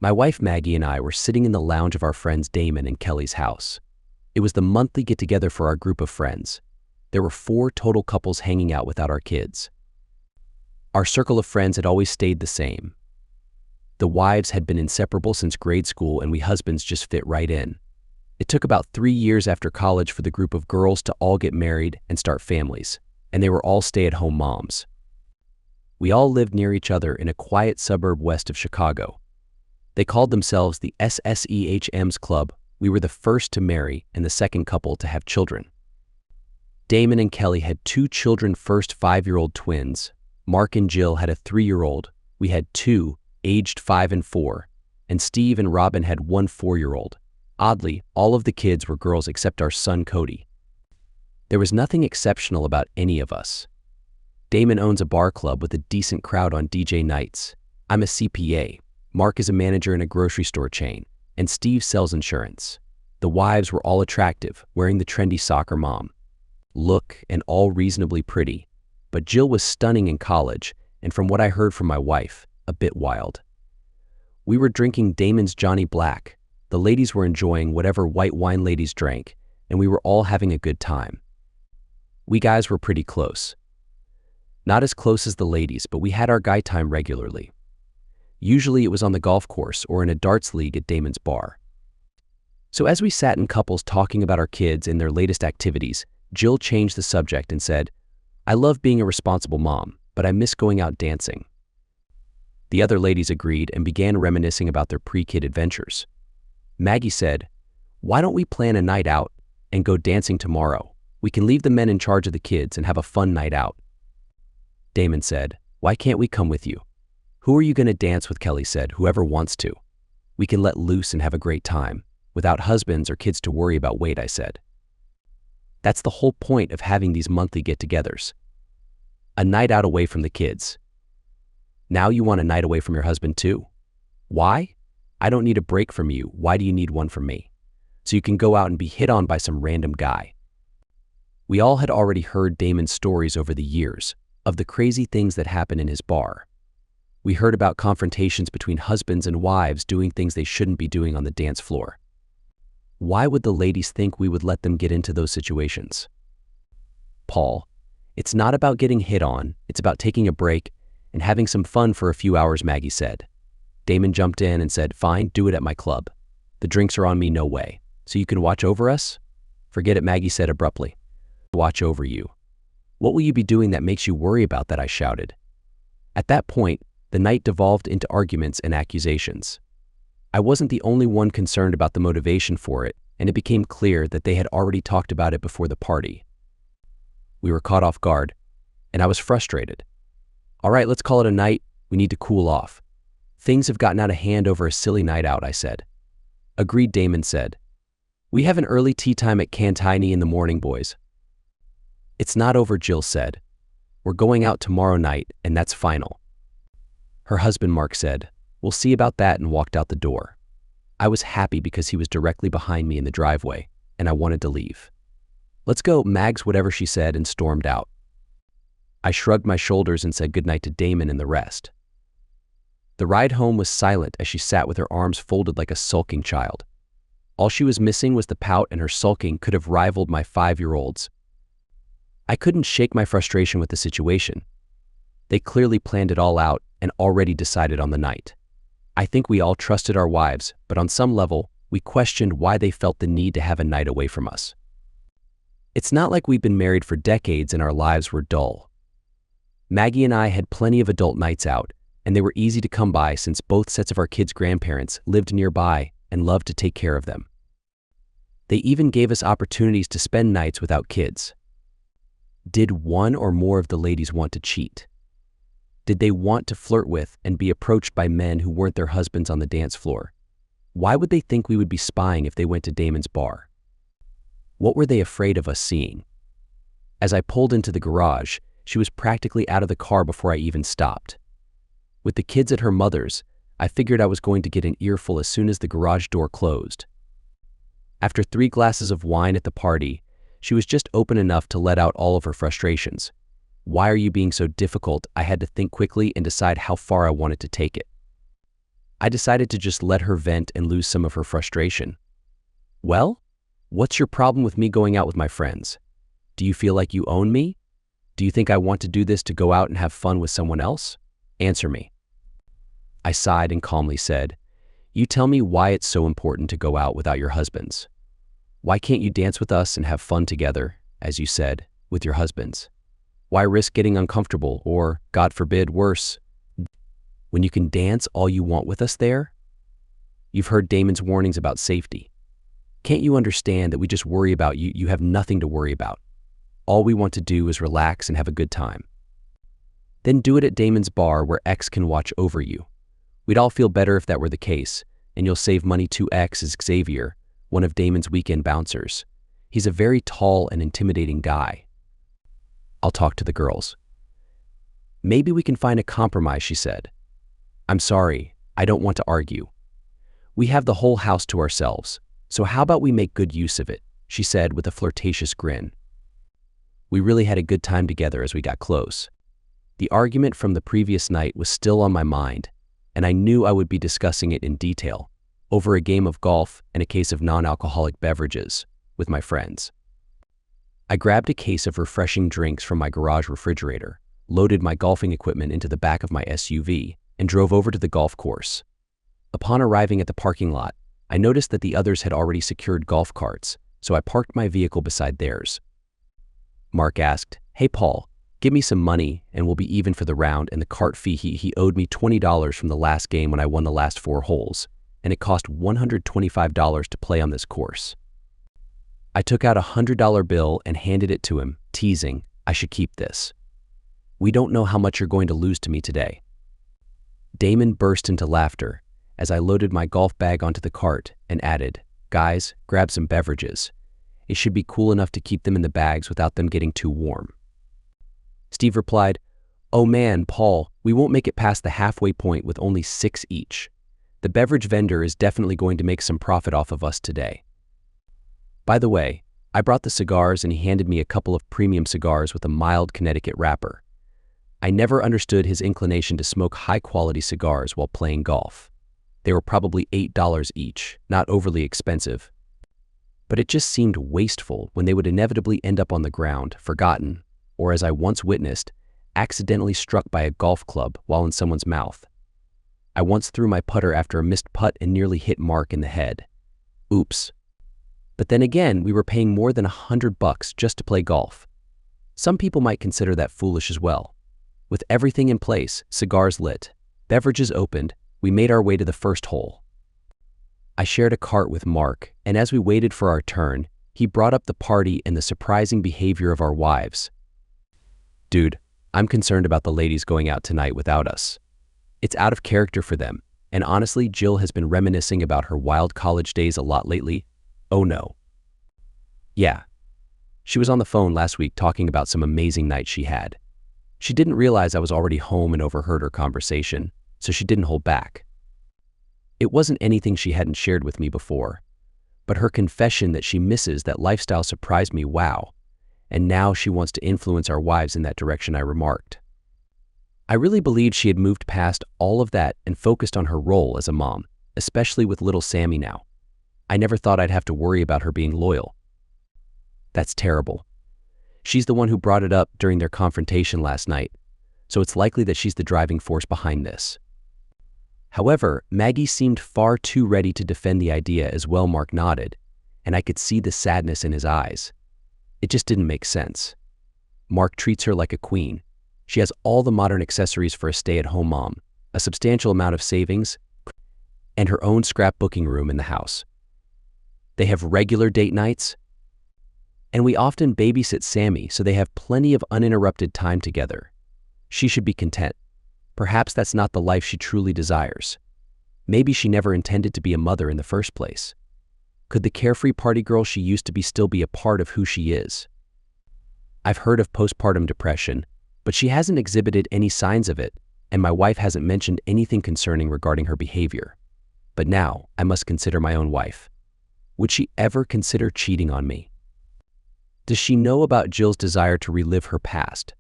My wife Maggie and I were sitting in the lounge of our friends Damon and Kelly's house. It was the monthly get-together for our group of friends. There were 4 total couples hanging out without our kids. Our circle of friends had always stayed the same. The wives had been inseparable since grade school, and we husbands just fit right in. It took about 3 years after college for the group of girls to all get married and start families, and they were all stay-at-home moms. We all lived near each other in a quiet suburb west of Chicago. They called themselves the SSEHM's Club. We were the first to marry and the second couple to have children. Damon and Kelly had 2 children, first 5-year-old twins. Mark and Jill had a 3-year-old. We had 2, aged 5 and 4, and Steve and Robin had 1 4-year-old. Oddly, all of the kids were girls except our son Cody. There was nothing exceptional about any of us. Damon owns a bar club with a decent crowd on DJ nights. I'm a CPA. Mark is a manager in a grocery store chain, and Steve sells insurance. The wives were all attractive, wearing the trendy soccer mom look and all reasonably pretty, but Jill was stunning in college, and from what I heard from my wife, a bit wild. We were drinking Damon's Johnny Black. The ladies were enjoying whatever white wine ladies drank, and we were all having a good time. We guys were pretty close. Not as close as the ladies, but we had our guy time regularly. Usually it was on the golf course or in a darts league at Damon's bar. So as we sat in couples talking about our kids and their latest activities, Jill changed the subject and said, "I love being a responsible mom, but I miss going out dancing." The other ladies agreed and began reminiscing about their pre-kid adventures. Maggie said, "Why don't we plan a night out and go dancing tomorrow? We can leave the men in charge of the kids and have a fun night out." Damon said, "Why can't we come with you?" "Who are you going to dance with?" Kelly said. "Whoever wants to. We can let loose and have a great time, without husbands or kids to worry about weight," I said. That's the whole point of having these monthly get-togethers. A night out away from the kids. Now you want a night away from your husband too. Why? I don't need a break from you. Why do you need one from me? So you can go out and be hit on by some random guy. We all had already heard Damon's stories over the years of the crazy things that happen in his bar. We heard about confrontations between husbands and wives doing things they shouldn't be doing on the dance floor. Why would the ladies think we would let them get into those situations? Paul, it's not about getting hit on, it's about taking a break and having some fun for a few hours, Maggie said. Damon jumped in and said, "Fine, do it at my club. The drinks are on me, no way. So you can watch over us?" "Forget it," Maggie said abruptly. "Watch over you? What will you be doing that makes you worry about that?" I shouted. At that point, the night devolved into arguments and accusations. I wasn't the only one concerned about the motivation for it, and it became clear that they had already talked about it before the party. We were caught off guard, and I was frustrated. "All right, let's call it a night. We need to cool off. Things have gotten out of hand over a silly night out," I said. "Agreed," Damon said. "We have an early tea time at Cantini in the morning, boys." "It's not over," Jill said. "We're going out tomorrow night, and that's final." Her husband, Mark, said, "We'll see about that," and walked out the door. I was happy because he was directly behind me in the driveway, and I wanted to leave. "Let's go, Mags," whatever she said, and stormed out. I shrugged my shoulders and said goodnight to Damon and the rest. The ride home was silent as she sat with her arms folded like a sulking child. All she was missing was the pout, and her sulking could have rivaled my 5-year-old's. I couldn't shake my frustration with the situation. They clearly planned it all out and already decided on the night. I think we all trusted our wives, but on some level, we questioned why they felt the need to have a night away from us. It's not like we've been married for decades and our lives were dull. Maggie and I had plenty of adult nights out, and they were easy to come by since both sets of our kids' grandparents lived nearby and loved to take care of them. They even gave us opportunities to spend nights without kids. Did one or more of the ladies want to cheat? Did they want to flirt with and be approached by men who weren't their husbands on the dance floor? Why would they think we would be spying if they went to Damon's bar? What were they afraid of us seeing? As I pulled into the garage, she was practically out of the car before I even stopped. With the kids at her mother's, I figured I was going to get an earful as soon as the garage door closed. After 3 glasses of wine at the party, she was just open enough to let out all of her frustrations. "Why are you being so difficult?" I had to think quickly and decide how far I wanted to take it. I decided to just let her vent and lose some of her frustration. Well, what's your problem with me going out with my friends? Do you feel like you own me? Do you think I want to do this to go out and have fun with someone else? Answer me. I sighed and calmly said, you tell me why it's so important to go out without your husbands. Why can't you dance with us and have fun together, as you said, with your husbands? Why risk getting uncomfortable or, God forbid, worse, when you can dance all you want with us there? You've heard Damon's warnings about safety. Can't you understand that we just worry about you? You have nothing to worry about. All we want to do is relax and have a good time. Then do it at Damon's bar where X can watch over you. We'd all feel better if that were the case, and you'll save money too. X is Xavier, one of Damon's weekend bouncers. He's a very tall and intimidating guy. I'll talk to the girls. Maybe we can find a compromise, she said. I'm sorry, I don't want to argue. We have the whole house to ourselves, so how about we make good use of it, she said with a flirtatious grin. We really had a good time together as we got close. The argument from the previous night was still on my mind, and I knew I would be discussing it in detail, over a game of golf and a case of non-alcoholic beverages, with my friends. I grabbed a case of refreshing drinks from my garage refrigerator, loaded my golfing equipment into the back of my SUV, and drove over to the golf course. Upon arriving at the parking lot, I noticed that the others had already secured golf carts, so I parked my vehicle beside theirs. Mark asked, "Hey Paul, give me some money and we'll be even for the round and the cart fee." He owed me $20 from the last game when I won the last 4 holes, and it cost $125 to play on this course. I took out a $100 bill and handed it to him, teasing, "I should keep this. We don't know how much you're going to lose to me today." Damon burst into laughter as I loaded my golf bag onto the cart and added, "Guys, grab some beverages. It should be cool enough to keep them in the bags without them getting too warm." Steve replied, "Oh man, Paul, we won't make it past the halfway point with only 6 each. The beverage vendor is definitely going to make some profit off of us today." By the way, I brought the cigars and he handed me a couple of premium cigars with a mild Connecticut wrapper. I never understood his inclination to smoke high-quality cigars while playing golf. They were probably $8 each, not overly expensive. But it just seemed wasteful when they would inevitably end up on the ground, forgotten, or as I once witnessed, accidentally struck by a golf club while in someone's mouth. I once threw my putter after a missed putt and nearly hit Mark in the head. Oops. But then again, we were paying more than $100 just to play golf. Some people might consider that foolish as well. With everything in place, cigars lit, beverages opened, we made our way to the first hole. I shared a cart with Mark, and as we waited for our turn, he brought up the party and the surprising behavior of our wives. "Dude, I'm concerned about the ladies going out tonight without us. It's out of character for them, and honestly, Jill has been reminiscing about her wild college days a lot lately. Oh no." Yeah. She was on the phone last week talking about some amazing nights she had. She didn't realize I was already home and overheard her conversation, so she didn't hold back. It wasn't anything she hadn't shared with me before, but her confession that she misses that lifestyle surprised me. Wow. And now she wants to influence our wives in that direction, I remarked. I really believed she had moved past all of that and focused on her role as a mom, especially with little Sammy now. I never thought I'd have to worry about her being loyal. That's terrible. She's the one who brought it up during their confrontation last night, so it's likely that she's the driving force behind this. However, Maggie seemed far too ready to defend the idea as well. Mark nodded, and I could see the sadness in his eyes. It just didn't make sense. Mark treats her like a queen. She has all the modern accessories for a stay-at-home mom, a substantial amount of savings, and her own scrapbooking room in the house. They have regular date nights, and we often babysit Sammy, so they have plenty of uninterrupted time together. She should be content. Perhaps that's not the life she truly desires. Maybe she never intended to be a mother in the first place. Could the carefree party girl she used to be still be a part of who she is? I've heard of postpartum depression, but she hasn't exhibited any signs of it, and my wife hasn't mentioned anything concerning regarding her behavior. But now, I must consider my own wife. Would she ever consider cheating on me? Does she know about Jill's desire to relive her past?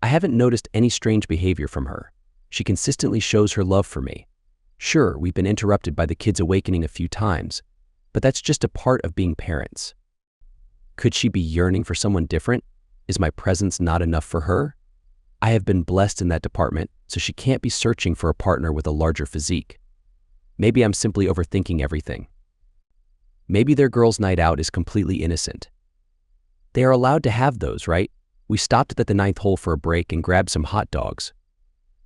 I haven't noticed any strange behavior from her. She consistently shows her love for me. Sure, we've been interrupted by the kids awakening a few times, but that's just a part of being parents. Could she be yearning for someone different? Is my presence not enough for her? I have been blessed in that department, so she can't be searching for a partner with a larger physique. Maybe I'm simply overthinking everything. Maybe their girls' night out is completely innocent. They are allowed to have those, right? We stopped at the 9th hole for a break and grabbed some hot dogs.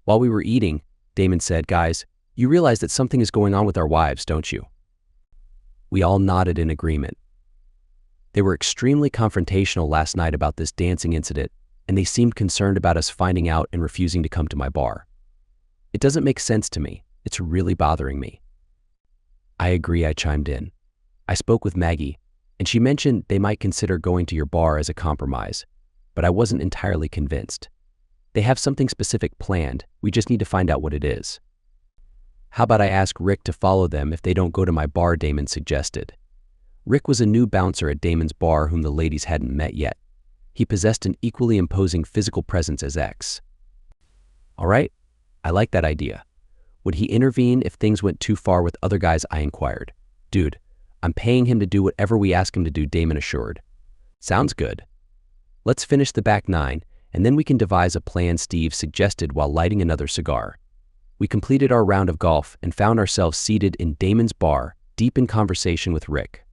While we were eating, Damon said, "Guys, you realize that something is going on with our wives, don't you?" We all nodded in agreement. They were extremely confrontational last night about this dancing incident, and they seemed concerned about us finding out and refusing to come to my bar. It doesn't make sense to me. It's really bothering me. I agree, I chimed in. I spoke with Maggie, and she mentioned they might consider going to your bar as a compromise, but I wasn't entirely convinced. They have something specific planned, we just need to find out what it is. How about I ask Rick to follow them if they don't go to my bar, Damon suggested. Rick was a new bouncer at Damon's bar whom the ladies hadn't met yet. He possessed an equally imposing physical presence as X. All right, I like that idea. Would he intervene if things went too far with other guys? I inquired. Dude, I'm paying him to do whatever we ask him to do, Damon assured. Sounds good. Let's finish the back 9, and then we can devise a plan, Steve suggested while lighting another cigar. We completed our round of golf and found ourselves seated in Damon's bar, deep in conversation with Rick.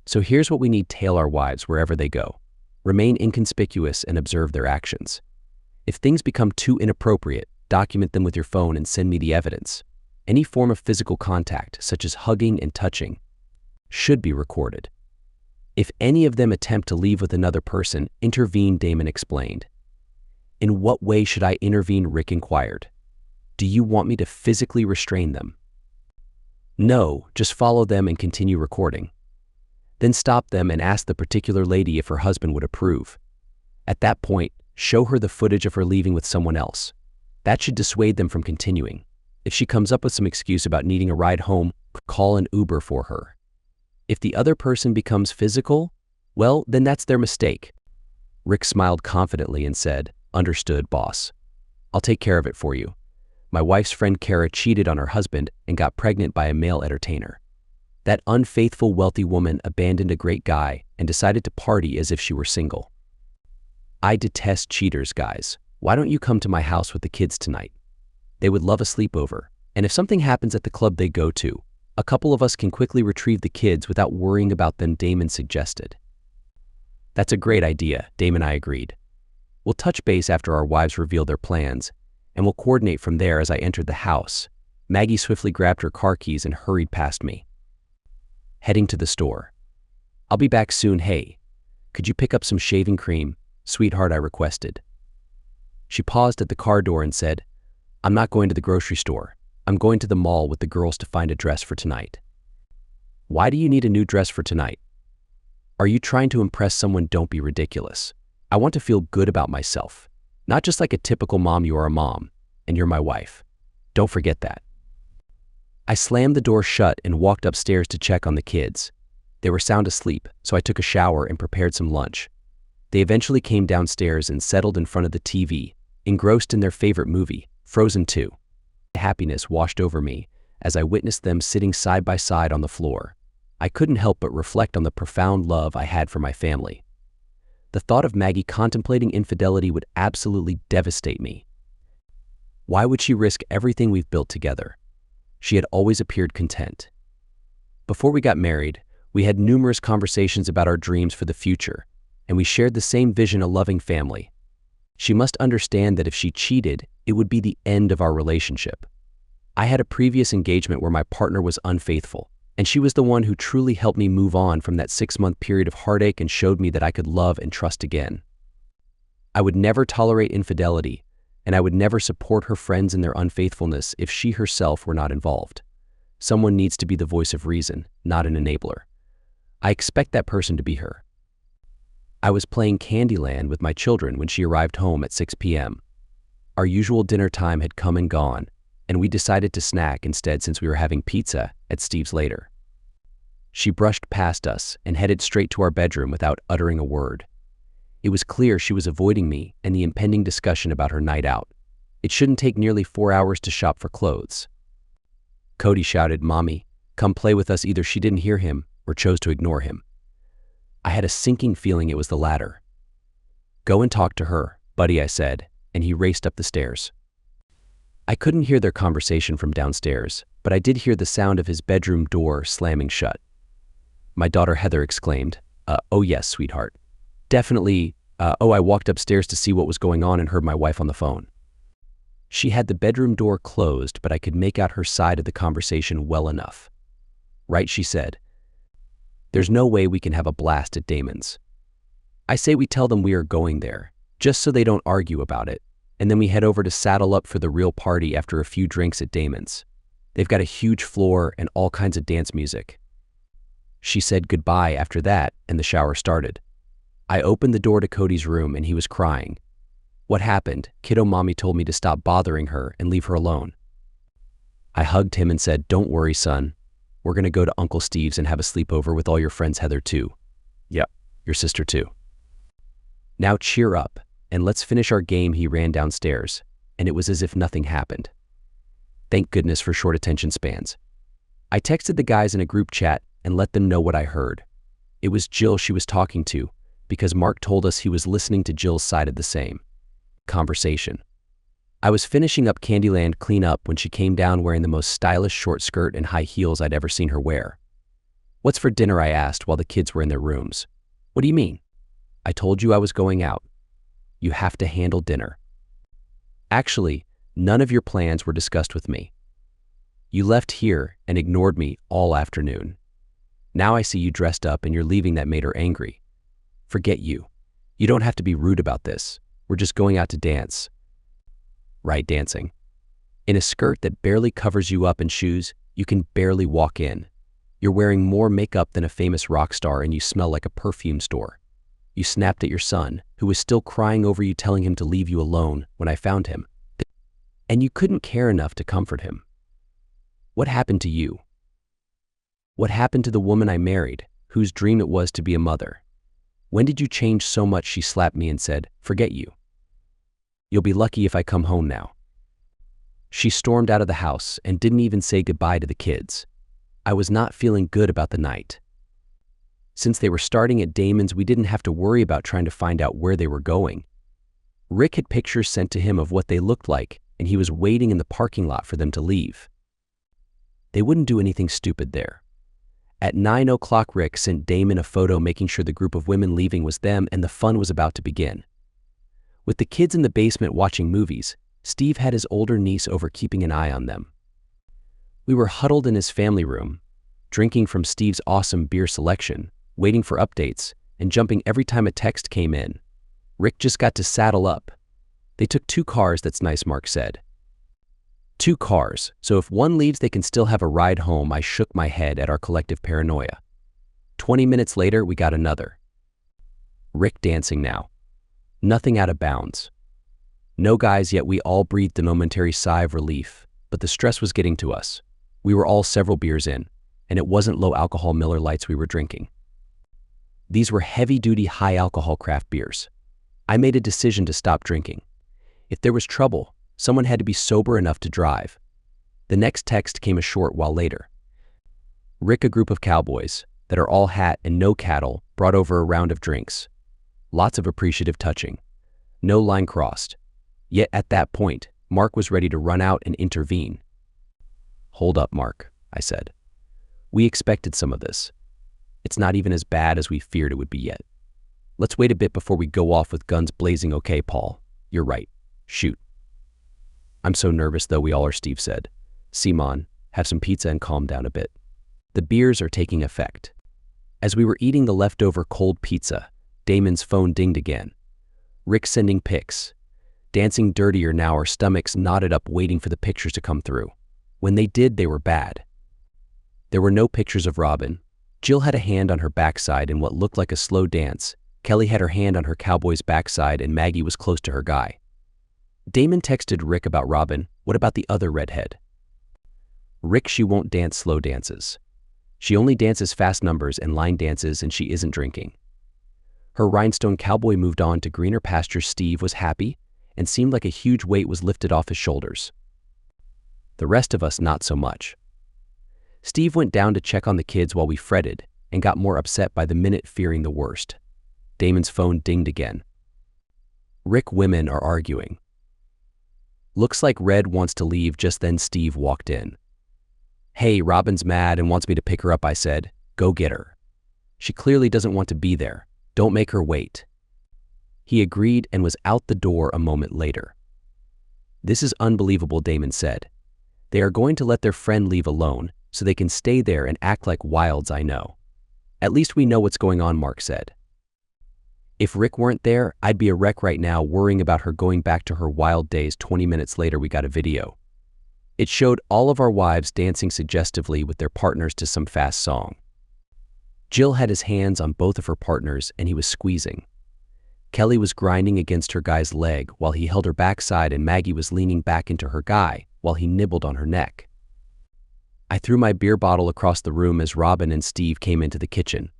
So here's what we need: tail our wives wherever they go. Remain inconspicuous and observe their actions. If things become too inappropriate, document them with your phone and send me the evidence. Any form of physical contact, such as hugging and touching, should be recorded. If any of them attempt to leave with another person, intervene, Damon explained. In what way should I intervene? Rick inquired. Do you want me to physically restrain them? No, just follow them and continue recording. Then stop them and ask the particular lady if her husband would approve. At that point, show her the footage of her leaving with someone else. That should dissuade them from continuing. If she comes up with some excuse about needing a ride home, call an Uber for her. If the other person becomes physical, well, then that's their mistake. Rick smiled confidently and said, "Understood, boss. I'll take care of it for you. My wife's friend Kara cheated on her husband and got pregnant by a male entertainer. That unfaithful wealthy woman abandoned a great guy and decided to party as if she were single. I detest cheaters, guys. Why don't you come to my house with the kids tonight? They would love a sleepover, and if something happens at the club they go to, a couple of us can quickly retrieve the kids without worrying about them," Damon suggested. That's a great idea, Damon and I agreed. We'll touch base after our wives reveal their plans, and we'll coordinate from there. As I entered the house, Maggie swiftly grabbed her car keys and hurried past me. Heading to the store. "I'll be back soon. Hey, could you pick up some shaving cream, sweetheart?" I requested. She paused at the car door and said, "I'm not going to the grocery store. I'm going to the mall with the girls to find a dress for tonight." Why do you need a new dress for tonight? Are you trying to impress someone? Don't be ridiculous. I want to feel good about myself. Not just like a typical mom. You are a mom, and you're my wife. Don't forget that. I slammed the door shut and walked upstairs to check on the kids. They were sound asleep, so I took a shower and prepared some lunch. They eventually came downstairs and settled in front of the TV, engrossed in their favorite movie, Frozen 2. Happiness washed over me as I witnessed them sitting side by side on the floor. I couldn't help but reflect on the profound love I had for my family. The thought of Maggie contemplating infidelity would absolutely devastate me. Why would she risk everything we've built together? She had always appeared content. Before we got married, we had numerous conversations about our dreams for the future, and we shared the same vision: a loving family. She must understand that if she cheated, it would be the end of our relationship. I had a previous engagement where my partner was unfaithful, and she was the one who truly helped me move on from that 6-month period of heartache and showed me that I could love and trust again. I would never tolerate infidelity, and I would never support her friends in their unfaithfulness if she herself were not involved. Someone needs to be the voice of reason, not an enabler. I expect that person to be her. I was playing Candyland with my children when she arrived home at 6 p.m. Our usual dinner time had come and gone, and we decided to snack instead since we were having pizza at Steve's later. She brushed past us and headed straight to our bedroom without uttering a word. It was clear she was avoiding me and the impending discussion about her night out. It shouldn't take nearly 4 hours to shop for clothes. Cody shouted, "Mommy, come play with us." Either she didn't hear him or chose to ignore him. I had a sinking feeling it was the latter. "Go and talk to her, buddy," I said, and he raced up the stairs. I couldn't hear their conversation from downstairs, but I did hear the sound of his bedroom door slamming shut. My daughter Heather exclaimed, "Oh yes, sweetheart. Definitely, I walked upstairs to see what was going on and heard my wife on the phone." She had the bedroom door closed, but I could make out her side of the conversation well enough. "Right," she said. "There's no way we can have a blast at Damon's. I say we tell them we are going there, just so they don't argue about it, and then we head over to saddle up for the real party after a few drinks at Damon's. They've got a huge floor and all kinds of dance music." She said goodbye after that, and the shower started. I opened the door to Cody's room and he was crying. "What happened? Kiddo, mommy told me to stop bothering her and leave her alone." I hugged him and said, "Don't worry, son. We're gonna go to Uncle Steve's and have a sleepover with all your friends, Heather too. Yep, your sister too. Now cheer up and let's finish our game." He ran downstairs, and it was as if nothing happened. Thank goodness for short attention spans. I texted the guys in a group chat and let them know what I heard. It was Jill she was talking to, because Mark told us he was listening to Jill's side of the same conversation. I was finishing up Candyland cleanup when she came down wearing the most stylish short skirt and high heels I'd ever seen her wear. "What's for dinner?" I asked while the kids were in their rooms. "What do you mean?" "I told you I was going out. You have to handle dinner." "Actually, none of your plans were discussed with me. You left here and ignored me all afternoon. Now I see you dressed up and you're leaving. That made her angry. Forget you. You don't have to be rude about this. We're just going out to dance." "Right, dancing. In a skirt that barely covers you up and shoes you can barely walk in. You're wearing more makeup than a famous rock star and you smell like a perfume store. You snapped at your son, who was still crying over you telling him to leave you alone when I found him. And you couldn't care enough to comfort him. What happened to you? What happened to the woman I married, whose dream it was to be a mother? When did you change so much?" She slapped me and said, "Forget you. You'll be lucky if I come home now." She stormed out of the house and didn't even say goodbye to the kids. I was not feeling good about the night. Since they were starting at Damon's, we didn't have to worry about trying to find out where they were going. Rick had pictures sent to him of what they looked like, and he was waiting in the parking lot for them to leave. They wouldn't do anything stupid there. At 9 o'clock, Rick sent Damon a photo making sure the group of women leaving was them, and the fun was about to begin. With the kids in the basement watching movies, Steve had his older niece over keeping an eye on them. We were huddled in his family room, drinking from Steve's awesome beer selection, waiting for updates, and jumping every time a text came in. Rick just got to saddle up. "They took 2 cars, that's nice," Mark said. 2 cars, so if one leaves they can still have a ride home. I shook my head at our collective paranoia. 20 minutes later, we got another. Rick dancing now. Nothing out of bounds. No guys, yet we all breathed a momentary sigh of relief, but the stress was getting to us. We were all several beers in, and it wasn't low-alcohol Miller Lights we were drinking. These were heavy-duty, high-alcohol craft beers. I made a decision to stop drinking. If there was trouble, someone had to be sober enough to drive. The next text came a short while later. Rick, a group of cowboys that are all hat and no cattle, brought over a round of drinks. Lots of appreciative touching. No line crossed. Yet at that point, Mark was ready to run out and intervene. "Hold up, Mark," I said. "We expected some of this. It's not even as bad as we feared it would be yet. Let's wait a bit before we go off with guns blazing." "Okay, Paul, you're right. Shoot." "I'm so nervous though, we all are," Steve said. "Simon, have some pizza and calm down a bit." The beers are taking effect. As we were eating the leftover cold pizza, Damon's phone dinged again. Rick sending pics. Dancing dirtier now, our stomachs knotted up waiting for the pictures to come through. When they did, they were bad. There were no pictures of Robin. Jill had a hand on her backside in what looked like a slow dance. Kelly had her hand on her cowboy's backside and Maggie was close to her guy. Damon texted Rick about Robin. "What about the other redhead?" "Rick, she won't dance slow dances. She only dances fast numbers and line dances, and she isn't drinking." Her rhinestone cowboy moved on to greener pastures. Steve was happy and seemed like a huge weight was lifted off his shoulders. The rest of us, not so much. Steve went down to check on the kids while we fretted and got more upset by the minute, fearing the worst. Damon's phone dinged again. Rick, women are arguing. Looks like Red wants to leave. Just then Steve walked in. Hey, Robin's mad and wants me to pick her up, I said. Go get her. She clearly doesn't want to be there. Don't make her wait. He agreed and was out the door a moment later. This is unbelievable, Damon said. They are going to let their friend leave alone so they can stay there and act like wilds, I know. At least we know what's going on, Mark said. If Rick weren't there, I'd be a wreck right now worrying about her going back to her wild days. 20 minutes later, we got a video. It showed all of our wives dancing suggestively with their partners to some fast song. Jill had his hands on both of her partners and he was squeezing. Kelly was grinding against her guy's leg while he held her backside, and Maggie was leaning back into her guy while he nibbled on her neck. I threw my beer bottle across the room as Robin and Steve came into the kitchen.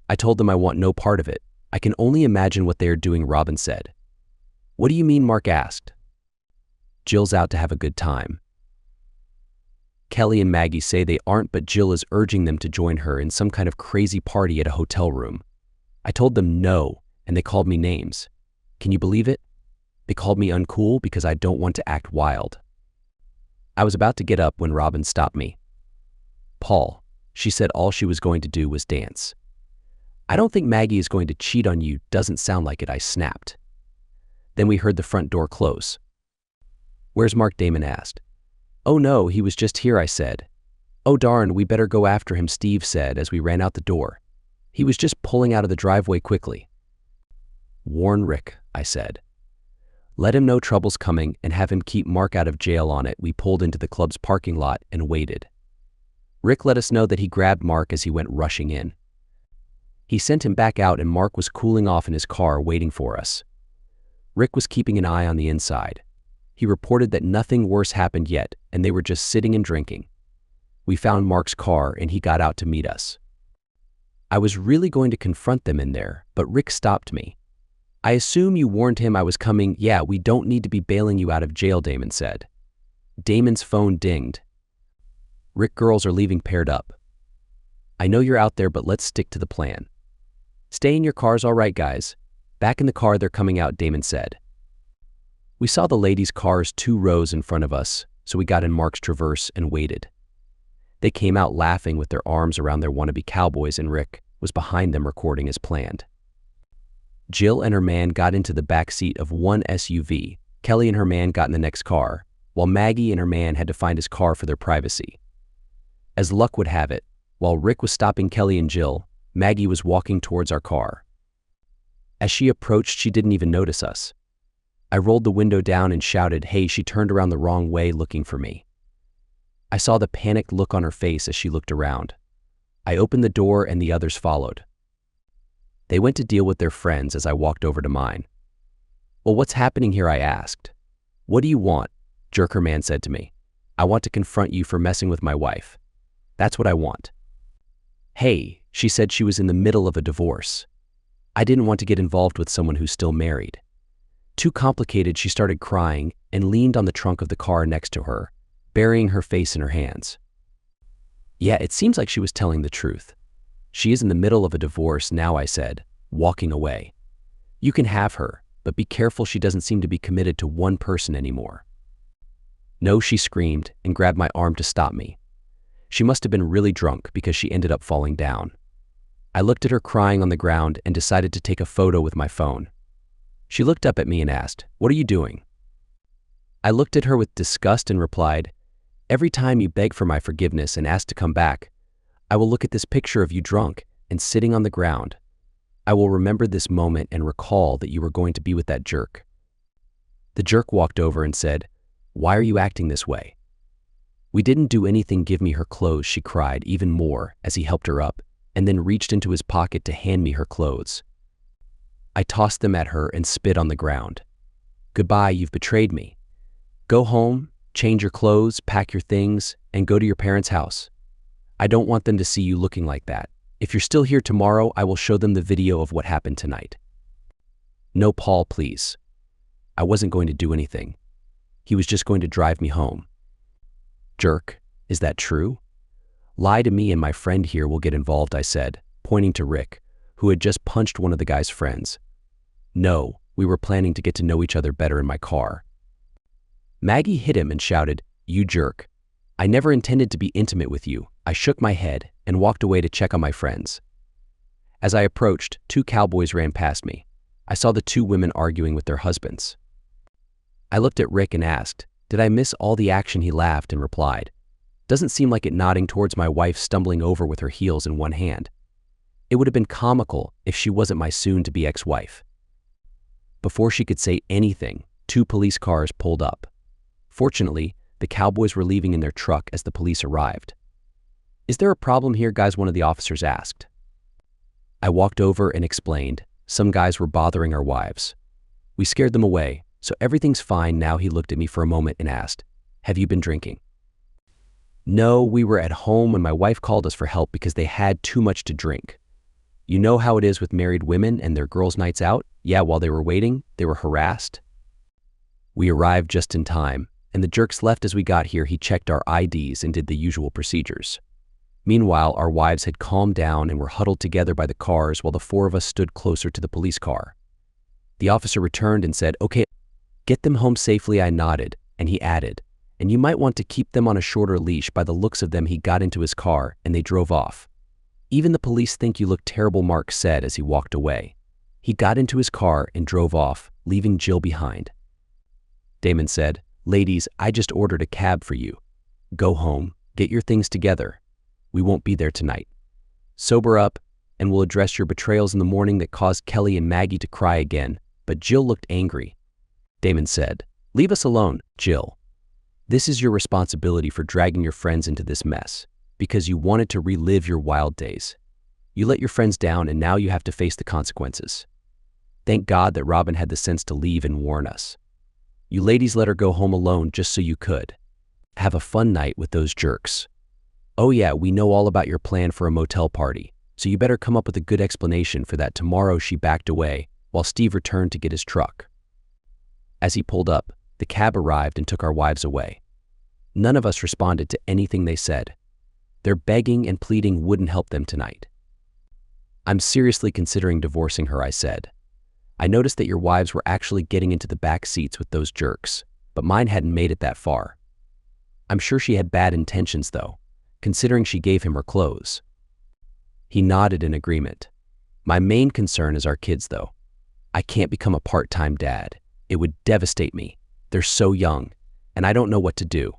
I told them I want no part of it. I can only imagine what they are doing, Robin said. What do you mean, Mark asked. Jill's out to have a good time. Kelly and Maggie say they aren't, but Jill is urging them to join her in some kind of crazy party at a hotel room. I told them no, and they called me names. Can you believe it? They called me uncool because I don't want to act wild. I was about to get up when Robin stopped me. Paul, she said all she was going to do was dance. I don't think Maggie is going to cheat on you. Doesn't sound like it, I snapped. Then we heard the front door close. Where's Mark? Damon asked. Oh no, he was just here, I said. Oh darn, we better go after him, Steve said as we ran out the door. He was just pulling out of the driveway quickly. Warn Rick, I said. Let him know trouble's coming and have him keep Mark out of jail on it. We pulled into the club's parking lot and waited. Rick let us know that he grabbed Mark as he went rushing in. He sent him back out and Mark was cooling off in his car waiting for us. Rick was keeping an eye on the inside. He reported that nothing worse happened yet and they were just sitting and drinking. We found Mark's car and he got out to meet us. I was really going to confront them in there, but Rick stopped me. I assume you warned him I was coming. Yeah, we don't need to be bailing you out of jail, Damon said. Damon's phone dinged. Rick, girls are leaving paired up. I know you're out there, but let's stick to the plan. Stay in your cars, all right, guys. Back in the car, they're coming out, Damon said. We saw the ladies' cars 2 rows in front of us, so we got in Mark's Traverse and waited. They came out laughing with their arms around their wannabe cowboys, and Rick was behind them recording as planned. Jill and her man got into the back seat of one SUV. Kelly and her man got in the next car, while Maggie and her man had to find his car for their privacy. As luck would have it, while Rick was stopping Kelly and Jill, Maggie was walking towards our car. As she approached, she didn't even notice us. I rolled the window down and shouted, "Hey!" She turned around the wrong way looking for me. I saw the panicked look on her face as she looked around. I opened the door and the others followed. They went to deal with their friends as I walked over to mine. Well, what's happening here? I asked. What do you want? Jerker man said to me. I want to confront you for messing with my wife. That's what I want. Hey, she said she was in the middle of a divorce. I didn't want to get involved with someone who's still married. Too complicated, she started crying and leaned on the trunk of the car next to her, burying her face in her hands. Yeah, it seems like she was telling the truth. She is in the middle of a divorce now, I said, walking away. You can have her, but be careful, she doesn't seem to be committed to one person anymore. No, she screamed and grabbed my arm to stop me. She must have been really drunk because she ended up falling down. I looked at her crying on the ground and decided to take a photo with my phone. She looked up at me and asked, "What are you doing?" I looked at her with disgust and replied, "Every time you beg for my forgiveness and ask to come back, I will look at this picture of you drunk and sitting on the ground. I will remember this moment and recall that you were going to be with that jerk." The jerk walked over and said, "Why are you acting this way?" "We didn't do anything, give me her clothes," she cried even more as he helped her up and then reached into his pocket to hand me her clothes. I tossed them at her and spit on the ground. "Goodbye, you've betrayed me. Go home, change your clothes, pack your things, and go to your parents' house. I don't want them to see you looking like that. If you're still here tomorrow, I will show them the video of what happened tonight." "No, Paul, please." I wasn't going to do anything. He was just going to drive me home. "Jerk, is that true? Lie to me and my friend here will get involved, I said, pointing to Rick, who had just punched one of the guy's friends. No, we were planning to get to know each other better in my car. Maggie hit him and shouted, "You jerk. I never intended to be intimate with you." I shook my head and walked away to check on my friends. As I approached, 2 cowboys ran past me. I saw the 2 women arguing with their husbands. I looked at Rick and asked, "Did I miss all the action?" He laughed and replied, "Doesn't seem like it," nodding towards my wife stumbling over with her heels in one hand. It would have been comical if she wasn't my soon-to-be ex-wife. Before she could say anything, 2 police cars pulled up. Fortunately, the cowboys were leaving in their truck as the police arrived. "Is there a problem here, guys?" one of the officers asked. I walked over and explained, "Some guys were bothering our wives. We scared them away, so everything's fine now." He looked at me for a moment and asked, "Have you been drinking?" "No, we were at home when my wife called us for help because they had too much to drink. You know how it is with married women and their girls' nights out? Yeah, while they were waiting, they were harassed." We arrived just in time, and the jerks left as we got here. He checked our IDs and did the usual procedures. Meanwhile, our wives had calmed down and were huddled together by the cars while the 4 of us stood closer to the police car. The officer returned and said, "Okay, get them home safely." I nodded, and he added, "And you might want to keep them on a shorter leash." By the looks of them, he got into his car and they drove off. "Even the police think you look terrible," Mark said as he walked away. He got into his car and drove off, leaving Jill behind. Damon said, "Ladies, I just ordered a cab for you. Go home, get your things together. We won't be there tonight. Sober up, and we'll address your betrayals in the morning." That caused Kelly and Maggie to cry again, but Jill looked angry. Damon said, "Leave us alone, Jill. This is your responsibility for dragging your friends into this mess, because you wanted to relive your wild days. You let your friends down and now you have to face the consequences. Thank God that Robin had the sense to leave and warn us. You ladies let her go home alone just so you could have a fun night with those jerks. Oh yeah, we know all about your plan for a motel party, so you better come up with a good explanation for that tomorrow." She backed away while Steve returned to get his truck. As he pulled up, the cab arrived and took our wives away. None of us responded to anything they said. Their begging and pleading wouldn't help them tonight. "I'm seriously considering divorcing her," I said. "I noticed that your wives were actually getting into the back seats with those jerks, but mine hadn't made it that far. I'm sure she had bad intentions though, considering she gave him her clothes." He nodded in agreement. "My main concern is our kids though. I can't become a part-time dad. It would devastate me. They're so young, and I don't know what to do.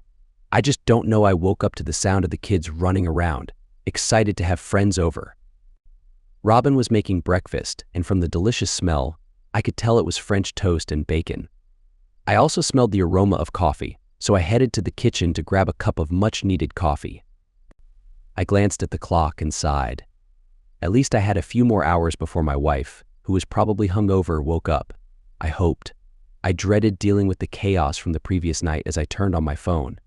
I just don't know." I woke up to the sound of the kids running around, excited to have friends over. Robin was making breakfast, and from the delicious smell, I could tell it was French toast and bacon. I also smelled the aroma of coffee, so I headed to the kitchen to grab a cup of much-needed coffee. I glanced at the clock and sighed. At least I had a few more hours before my wife, who was probably hungover, woke up. I hoped. I dreaded dealing with the chaos from the previous night as I turned on my phone.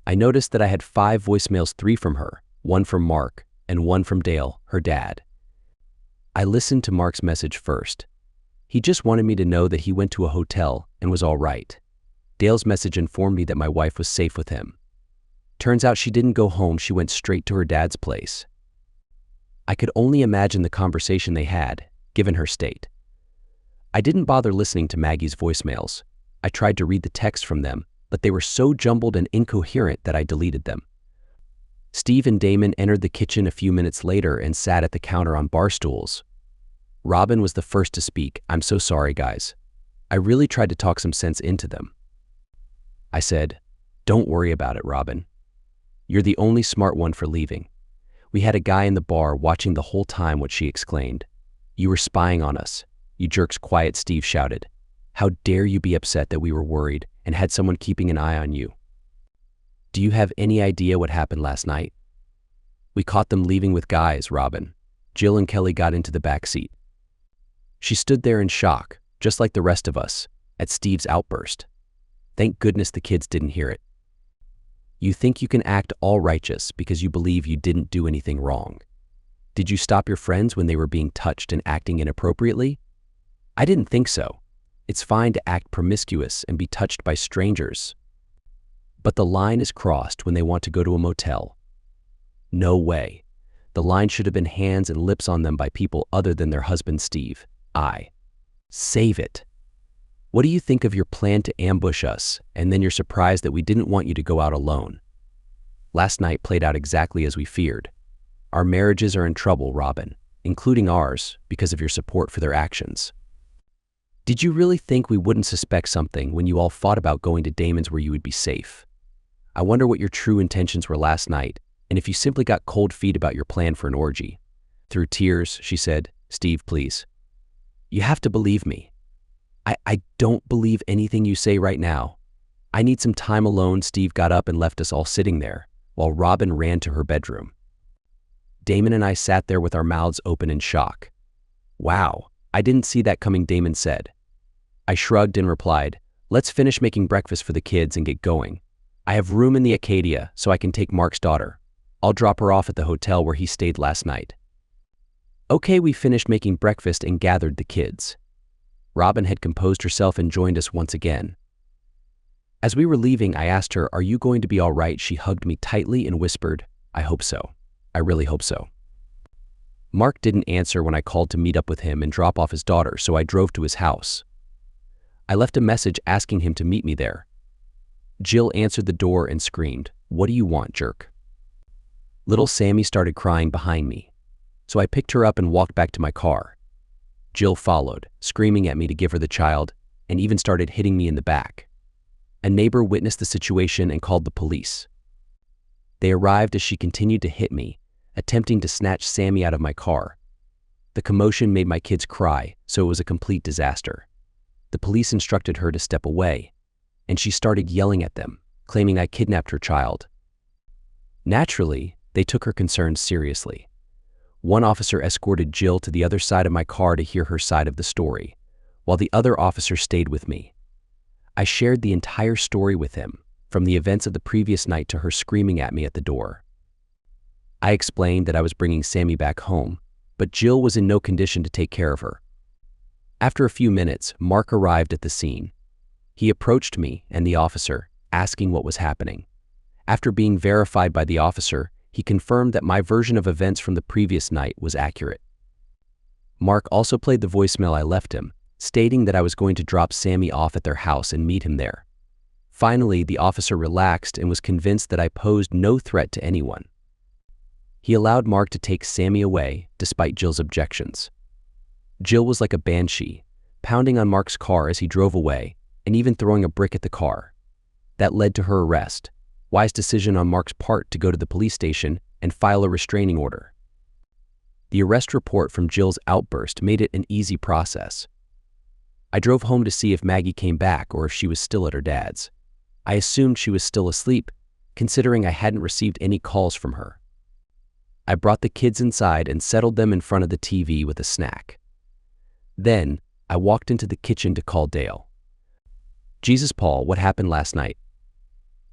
I noticed that I had 5 voicemails, 3 from her, 1 from Mark, and 1 from Dale, her dad. I listened to Mark's message first. He just wanted me to know that he went to a hotel and was all right. Dale's message informed me that my wife was safe with him. Turns out she didn't go home, she went straight to her dad's place. I could only imagine the conversation they had, given her state. I didn't bother listening to Maggie's voicemails. I tried to read the text from them, but they were so jumbled and incoherent that I deleted them. Steve and Damon entered the kitchen a few minutes later and sat at the counter on bar stools. Robin was the first to speak. "I'm so sorry, guys. I really tried to talk some sense into them." I said, "Don't worry about it, Robin. You're the only smart one for leaving. We had a guy in the bar watching the whole time," what she exclaimed. "You were spying on us. You jerks." "Quiet," Steve shouted. "How dare you be upset that we were worried and had someone keeping an eye on you? Do you have any idea what happened last night? We caught them leaving with guys, Robin." Jill and Kelly got into the back seat. She stood there in shock, just like the rest of us, at Steve's outburst. Thank goodness the kids didn't hear it. "You think you can act all righteous because you believe you didn't do anything wrong. Did you stop your friends when they were being touched and acting inappropriately? I didn't think so. It's fine to act promiscuous and be touched by strangers. But the line is crossed when they want to go to a motel. No way. The line should have been hands and lips on them by people other than their husband Steve. Save it. What do you think of your plan to ambush us, and then you're surprised that we didn't want you to go out alone? Last night played out exactly as we feared. Our marriages are in trouble, Robin, including ours, because of your support for their actions. Did you really think we wouldn't suspect something when you all fought about going to Damon's where you would be safe? I wonder what your true intentions were last night, and if you simply got cold feet about your plan for an orgy. Through tears, she said, "Steve, please. You have to believe me." I don't believe anything you say right now. I need some time alone. Steve got up and left us all sitting there, while Robin ran to her bedroom. Damon and I sat there with our mouths open in shock. "Wow, I didn't see that coming," Damon said. I shrugged and replied, "Let's finish making breakfast for the kids and get going. I have room in the Acadia, so I can take Mark's daughter. I'll drop her off at the hotel where he stayed last night." Okay, we finished making breakfast and gathered the kids. Robin had composed herself and joined us once again. As we were leaving, I asked her, "Are you going to be all right?" She hugged me tightly and whispered, "I hope so. I really hope so." Mark didn't answer when I called to meet up with him and drop off his daughter, so I drove to his house. I left a message asking him to meet me there. Jill answered the door and screamed, "What do you want, jerk?" Little Sammy started crying behind me, so I picked her up and walked back to my car. Jill followed, screaming at me to give her the child, and even started hitting me in the back. A neighbor witnessed the situation and called the police. They arrived as she continued to hit me, attempting to snatch Sammy out of my car. The commotion made my kids cry, so it was a complete disaster. The police instructed her to step away, and she started yelling at them, claiming I kidnapped her child. Naturally, they took her concerns seriously. One officer escorted Jill to the other side of my car to hear her side of the story, while the other officer stayed with me. I shared the entire story with him, from the events of the previous night to her screaming at me at the door. I explained that I was bringing Sammy back home, but Jill was in no condition to take care of her. After a few minutes, Mark arrived at the scene. He approached me and the officer, asking what was happening. After being verified by the officer, he confirmed that my version of events from the previous night was accurate. Mark also played the voicemail I left him, stating that I was going to drop Sammy off at their house and meet him there. Finally, the officer relaxed and was convinced that I posed no threat to anyone. He allowed Mark to take Sammy away, despite Jill's objections. Jill was like a banshee, pounding on Mark's car as he drove away, and even throwing a brick at the car. That led to her arrest. Wise decision on Mark's part to go to the police station and file a restraining order. The arrest report from Jill's outburst made it an easy process. I drove home to see if Maggie came back or if she was still at her dad's. I assumed she was still asleep, considering I hadn't received any calls from her. I brought the kids inside and settled them in front of the TV with a snack. Then, I walked into the kitchen to call Dale. "Jesus, Paul, what happened last night?"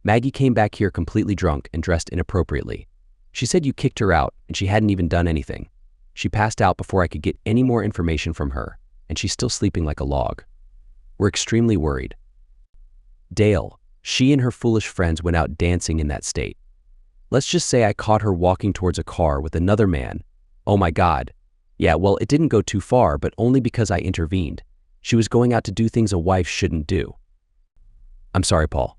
"Maggie came back here completely drunk and dressed inappropriately. She said you kicked her out and she hadn't even done anything. She passed out before I could get any more information from her, and she's still sleeping like a log. We're extremely worried." "Dale, she and her foolish friends went out dancing in that state. Let's just say I caught her walking towards a car with another man. Oh my God. Yeah, well, it didn't go too far, but only because I intervened. She was going out to do things a wife shouldn't do." "I'm sorry, Paul.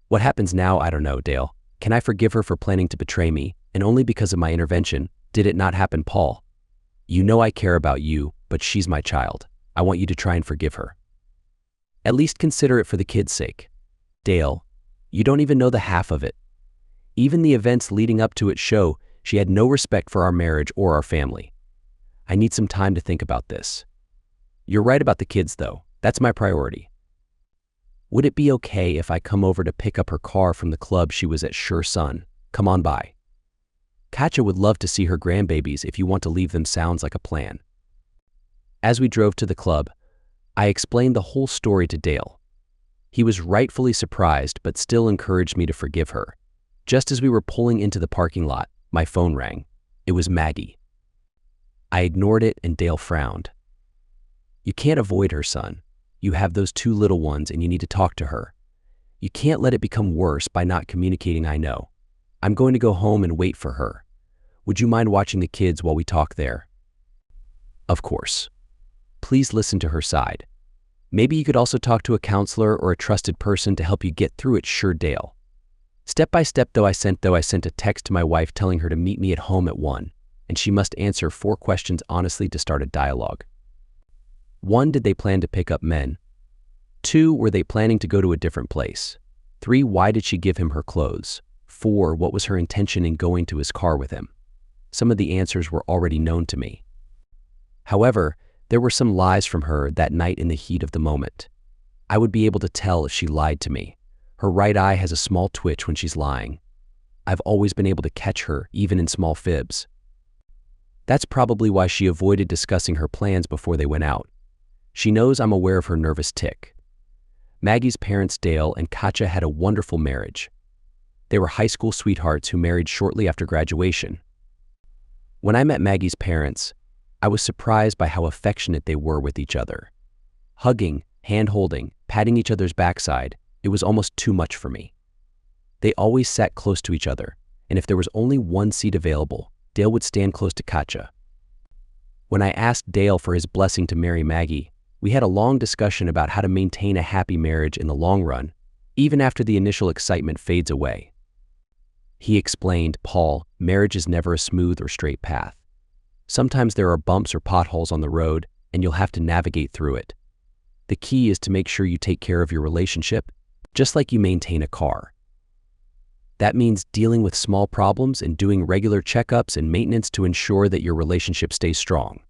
What happens now, I don't know, Dale. Can I forgive her for planning to betray me, and only because of my intervention? Did it not happen, Paul? You know I care about you, but she's my child. I want you to try and forgive her. At least consider it for the kids' sake. Dale, you don't even know the half of it. Even the events leading up to it show she had no respect for our marriage or our family. I need some time to think about this. You're right about the kids, though. That's my priority. Would it be okay if I come over to pick up her car from the club she was at? Sure, son. Come on by. Katja would love to see her grandbabies if you want to leave them. Sounds like a plan." As we drove to the club, I explained the whole story to Dale. He was rightfully surprised, but still encouraged me to forgive her. Just as we were pulling into the parking lot, my phone rang. It was Maggie. I ignored it and Dale frowned. "You can't avoid her, son. You have those 2 little ones and you need to talk to her. You can't let it become worse by not communicating. I know. I'm going to go home and wait for her. Would you mind watching the kids while we talk there? Of course. Please listen to her side. Maybe you could also talk to a counselor or a trusted person to help you get through it, sure Dale. Step by step, though, I sent a text to my wife telling her to meet me at home at 1, and she must answer 4 questions honestly to start a dialogue. 1, did they plan to pick up men? 2, were they planning to go to a different place? 3, why did she give him her clothes? 4, what was her intention in going to his car with him? Some of the answers were already known to me. However, there were some lies from her that night in the heat of the moment. I would be able to tell if she lied to me. Her right eye has a small twitch when she's lying. I've always been able to catch her, even in small fibs. That's probably why she avoided discussing her plans before they went out. She knows I'm aware of her nervous tic. Maggie's parents, Dale and Katja, had a wonderful marriage. They were high school sweethearts who married shortly after graduation. When I met Maggie's parents, I was surprised by how affectionate they were with each other. Hugging, hand-holding, patting each other's backside, it was almost too much for me. They always sat close to each other, and if there was only one seat available, Dale would stand close to Katja. When I asked Dale for his blessing to marry Maggie, we had a long discussion about how to maintain a happy marriage in the long run, even after the initial excitement fades away. He explained, "Paul, marriage is never a smooth or straight path. Sometimes there are bumps or potholes on the road, and you'll have to navigate through it. The key is to make sure you take care of your relationship, just like you maintain a car. That means dealing with small problems and doing regular checkups and maintenance to ensure that your relationship stays strong.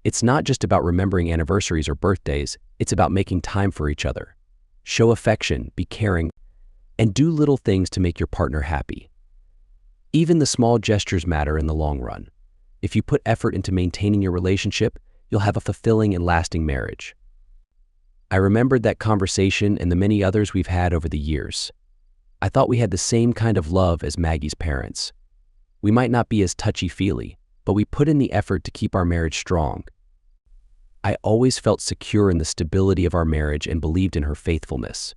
It's not just about remembering anniversaries or birthdays, it's about making time for each other. Show affection, be caring, and do little things to make your partner happy. Even the small gestures matter in the long run. If you put effort into maintaining your relationship, you'll have a fulfilling and lasting marriage." I remembered that conversation and the many others we've had over the years. I thought we had the same kind of love as Maggie's parents. We might not be as touchy-feely, but we put in the effort to keep our marriage strong. I always felt secure in the stability of our marriage and believed in her faithfulness.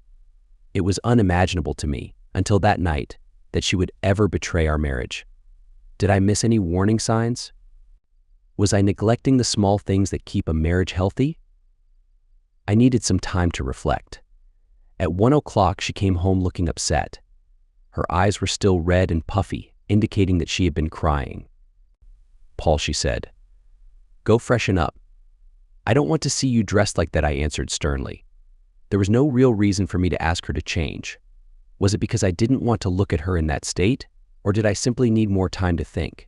It was unimaginable to me, until that night, that she would ever betray our marriage. Did I miss any warning signs? Was I neglecting the small things that keep a marriage healthy? I needed some time to reflect. At 1 o'clock, she came home looking upset. Her eyes were still red and puffy, indicating that she had been crying. "Paul," she said, "go freshen up." "I don't want to see you dressed like that," I answered sternly. There was no real reason for me to ask her to change. Was it because I didn't want to look at her in that state, or did I simply need more time to think?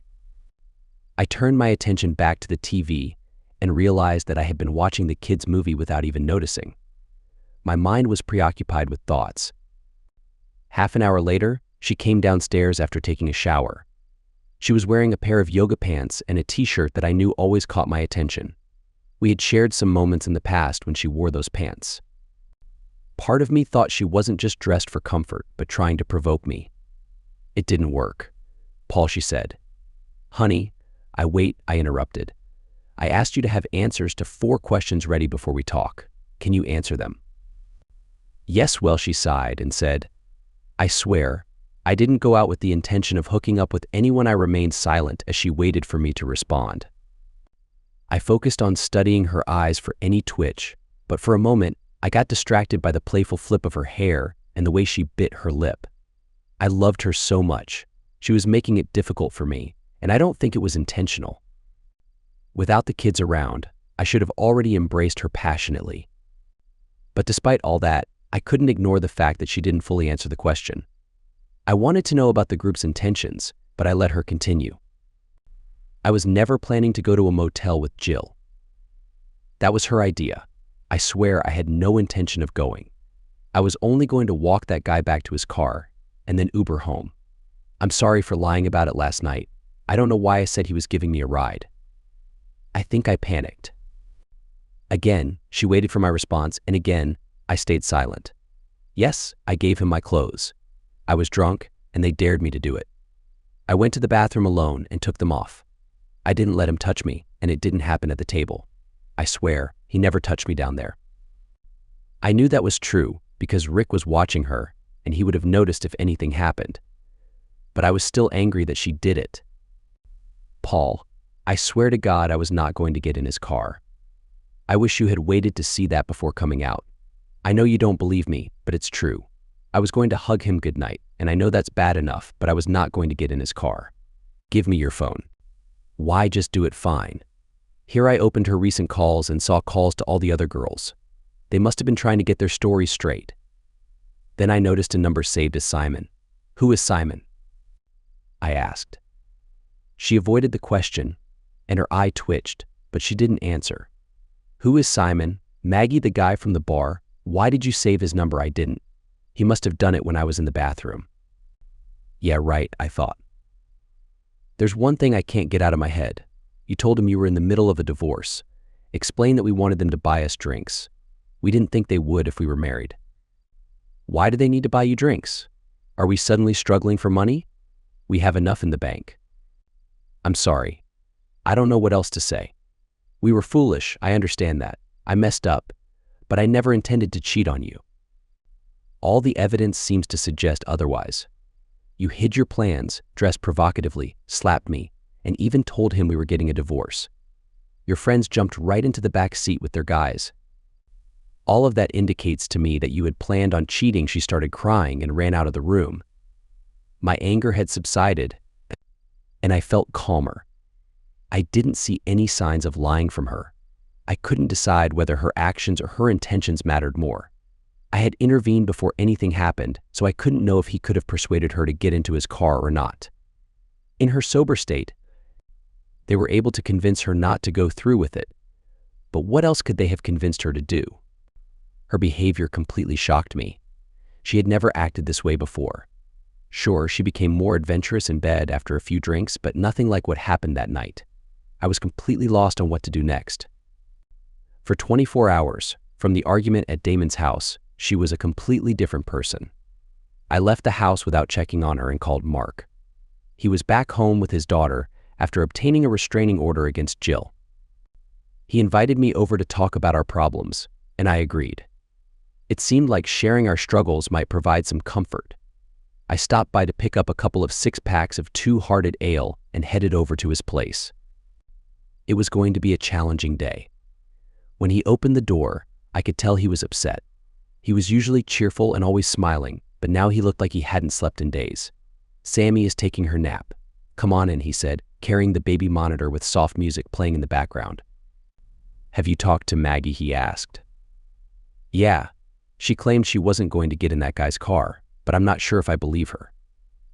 I turned my attention back to the TV and realized that I had been watching the kids' movie without even noticing. My mind was preoccupied with thoughts. Half an hour later, she came downstairs after taking a shower. She was wearing a pair of yoga pants and a t-shirt that I knew always caught my attention. We had shared some moments in the past when she wore those pants. Part of me thought she wasn't just dressed for comfort, but trying to provoke me. It didn't work. "Paul," she said. "Honey, I interrupted. "I asked you to have answers to 4 questions ready before we talk. Can you answer them?" "Yes." Well, she sighed and said, "I swear, I didn't go out with the intention of hooking up with anyone." I remained silent as she waited for me to respond. I focused on studying her eyes for any twitch, but for a moment, I got distracted by the playful flip of her hair and the way she bit her lip. I loved her so much. She was making it difficult for me, and I don't think it was intentional. Without the kids around, I should have already embraced her passionately. But despite all that, I couldn't ignore the fact that she didn't fully answer the question. I wanted to know about the group's intentions, but I let her continue. "I was never planning to go to a motel with Jill. That was her idea. I swear I had no intention of going. I was only going to walk that guy back to his car and then Uber home. I'm sorry for lying about it last night. I don't know why I said he was giving me a ride. I think I panicked." Again, she waited for my response, and again, I stayed silent. "Yes, I gave him my clothes. I was drunk, and they dared me to do it. I went to the bathroom alone and took them off. I didn't let him touch me, and it didn't happen at the table. I swear, he never touched me down there." I knew that was true because Rick was watching her, and he would have noticed if anything happened. but I was still angry that she did it. Paul, I swear to God I was not going to get in his car. I wish you had waited to see that before coming out. I know you don't believe me, but it's true. I was going to hug him goodnight, and I know that's bad enough, but I was not going to get in his car. Give me your phone. Why just do it fine? Here I opened her recent calls and saw calls to all the other girls. They must have been trying to get their stories straight. Then I noticed a number saved as Simon. Who is Simon? I asked. She avoided the question, and her eye twitched, but she didn't answer. Who is Simon? Maggie, the guy from the bar? Why did you save his number? I didn't. He must have done it when I was in the bathroom. Yeah, right, I thought. There's one thing I can't get out of my head. You told him you were in the middle of a divorce. Explained that we wanted them to buy us drinks. We didn't think they would if we were married. Why do they need to buy you drinks? Are we suddenly struggling for money? We have enough in the bank. I'm sorry. I don't know what else to say. We were foolish, I understand that. I messed up, but I never intended to cheat on you. All the evidence seems to suggest otherwise. You hid your plans, dressed provocatively, slapped me, and even told him we were getting a divorce. Your friends jumped right into the back seat with their guys. All of that indicates to me that you had planned on cheating. She started crying and ran out of the room. My anger had subsided, and I felt calmer. I didn't see any signs of lying from her. I couldn't decide whether her actions or her intentions mattered more. I had intervened before anything happened, so I couldn't know if he could have persuaded her to get into his car or not. In her sober state, they were able to convince her not to go through with it. But what else could they have convinced her to do? Her behavior completely shocked me. She had never acted this way before. Sure, she became more adventurous in bed after a few drinks, but nothing like what happened that night. I was completely lost on what to do next. For 24 hours, from the argument at Damon's house, she was a completely different person. I left the house without checking on her and called Mark. He was back home with his daughter after obtaining a restraining order against Jill. He invited me over to talk about our problems, and I agreed. It seemed like sharing our struggles might provide some comfort. I stopped by to pick up a couple of 6-packs of Two-Hearted Ale and headed over to his place. It was going to be a challenging day. When he opened the door, I could tell he was upset. He was usually cheerful and always smiling, but now he looked like he hadn't slept in days. Sammy is taking her nap. Come on in, he said, carrying the baby monitor with soft music playing in the background. Have you talked to Maggie? He asked. Yeah. She claimed she wasn't going to get in that guy's car, but I'm not sure if I believe her.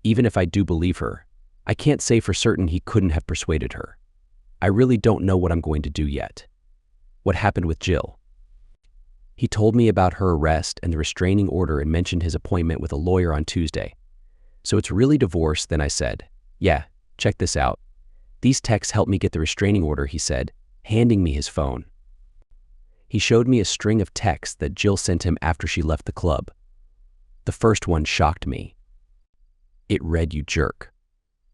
Even if I do believe her, I can't say for certain he couldn't have persuaded her. I really don't know what I'm going to do yet. What happened with Jill? He told me about her arrest and the restraining order and mentioned his appointment with a lawyer on Tuesday. So it's really divorce, then I said. Yeah, check this out. These texts helped me get the restraining order, he said, handing me his phone. He showed me a string of texts that Jill sent him after she left the club. The first one shocked me. It read, "You jerk.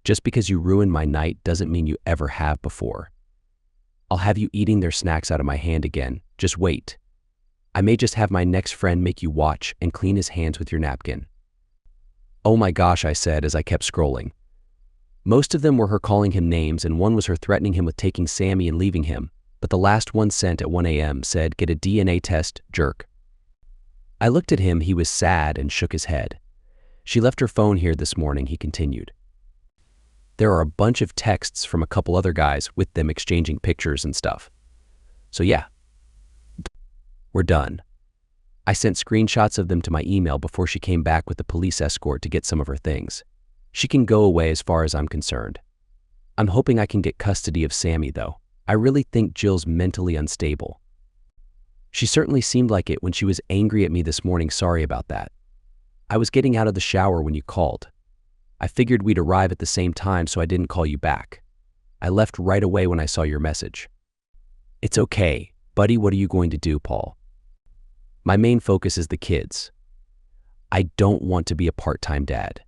Just because you ruined my night doesn't mean you ever have before. I'll have you eating their snacks out of my hand again. Just wait. I may just have my next friend make you watch and clean his hands with your napkin." Oh my gosh, I said as I kept scrolling. Most of them were her calling him names, and one was her threatening him with taking Sammy and leaving him, but the last one sent at 1 a.m. said, "Get a DNA test, jerk." I looked at him. He was sad and shook his head. She left her phone here this morning, he continued. There are a bunch of texts from a couple other guys with them exchanging pictures and stuff. So yeah, we're done. I sent screenshots of them to my email before she came back with the police escort to get some of her things. She can go away as far as I'm concerned. I'm hoping I can get custody of Sammy, though. I really think Jill's mentally unstable. She certainly seemed like it when she was angry at me this morning. Sorry about that. I was getting out of the shower when you called. I figured we'd arrive at the same time, so I didn't call you back. I left right away when I saw your message. It's okay, buddy. What are you going to do, Paul? My main focus is the kids. I don't want to be a part-time dad.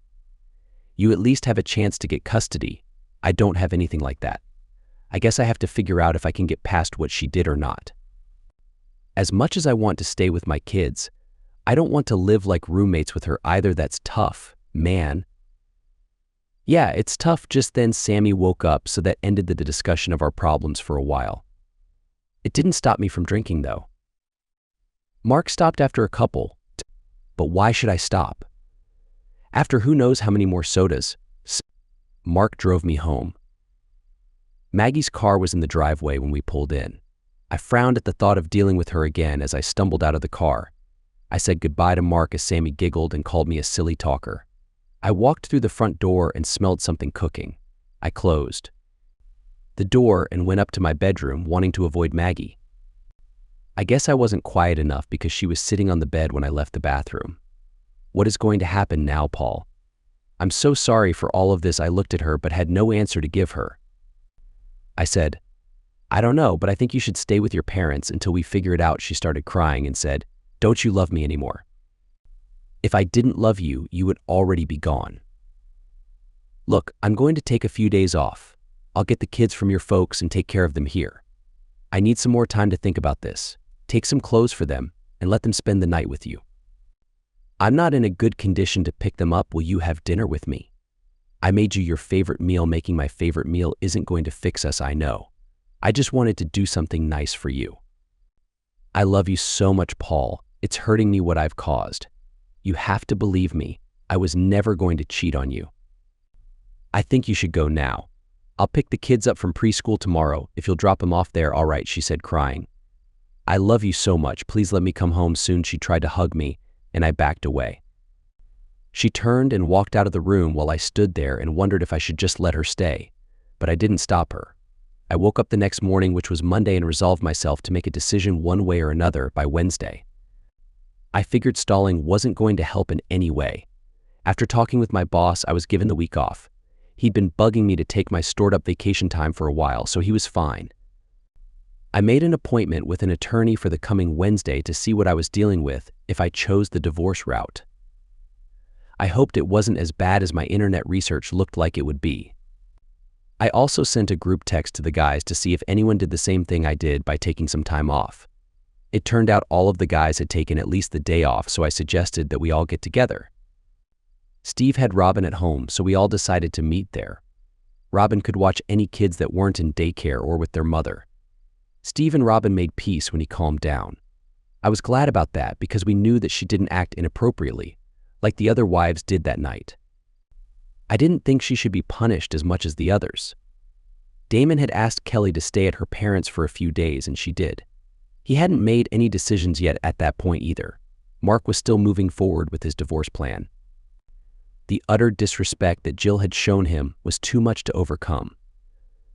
You at least have a chance to get custody. I don't have anything like that. I guess I have to figure out if I can get past what she did or not. As much as I want to stay with my kids, I don't want to live like roommates with her either. That's tough, man. Yeah, it's tough. Just then Sammy woke up, so that ended the discussion of our problems for a while. It didn't stop me from drinking, though. Mark stopped after a couple, but why should I stop? After who knows how many more sodas, Mark drove me home. Maggie's car was in the driveway when we pulled in. I frowned at the thought of dealing with her again as I stumbled out of the car. I said goodbye to Mark as Sammy giggled and called me a silly talker. I walked through the front door and smelled something cooking. I closed the door and went up to my bedroom, wanting to avoid Maggie. I guess I wasn't quiet enough because she was sitting on the bed when I left the bathroom. What is going to happen now, Paul? I'm so sorry for all of this. I looked at her but had no answer to give her. I said, I don't know, but I think you should stay with your parents until we figure it out. She started crying and said, don't you love me anymore? If I didn't love you, you would already be gone. Look, I'm going to take a few days off. I'll get the kids from your folks and take care of them here. I need some more time to think about this. Take some clothes for them and let them spend the night with you. I'm not in a good condition to pick them up. Will you have dinner with me? I made you your favorite meal. Making my favorite meal isn't going to fix us, I know. I just wanted to do something nice for you. I love you so much, Paul. It's hurting me what I've caused. You have to believe me. I was never going to cheat on you. I think you should go now. I'll pick the kids up from preschool tomorrow if you'll drop them off there. All right, she said, crying. I love you so much. Please let me come home soon. She tried to hug me, and I backed away. She turned and walked out of the room while I stood there and wondered if I should just let her stay, but I didn't stop her. I woke up the next morning, which was Monday, and resolved myself to make a decision one way or another by Wednesday. I figured stalling wasn't going to help in any way. After talking with my boss, I was given the week off. He'd been bugging me to take my stored-up vacation time for a while, so he was fine. I made an appointment with an attorney for the coming Wednesday to see what I was dealing with if I chose the divorce route. I hoped it wasn't as bad as my internet research looked like it would be. I also sent a group text to the guys to see if anyone did the same thing I did by taking some time off. It turned out all of the guys had taken at least the day off, so I suggested that we all get together. Steve had Robin at home, so we all decided to meet there. Robin could watch any kids that weren't in daycare or with their mother. Steve and Robin made peace when he calmed down. I was glad about that because we knew that she didn't act inappropriately, like the other wives did that night. I didn't think she should be punished as much as the others. Damon had asked Kelly to stay at her parents' for a few days, and she did. He hadn't made any decisions yet at that point either. Mark was still moving forward with his divorce plan. The utter disrespect that Jill had shown him was too much to overcome.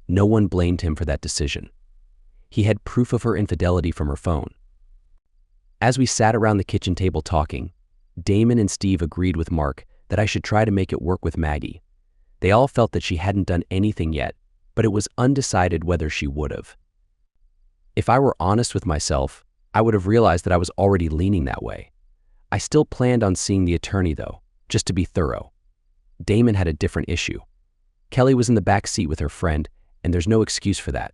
No one blamed him for that decision. He had proof of her infidelity from her phone. As we sat around the kitchen table talking, Damon and Steve agreed with Mark that I should try to make it work with Maggie. They all felt that she hadn't done anything yet, but it was undecided whether she would have. If I were honest with myself, I would have realized that I was already leaning that way. I still planned on seeing the attorney, though, just to be thorough. Damon had a different issue. Kelly was in the back seat with her friend, and there's no excuse for that.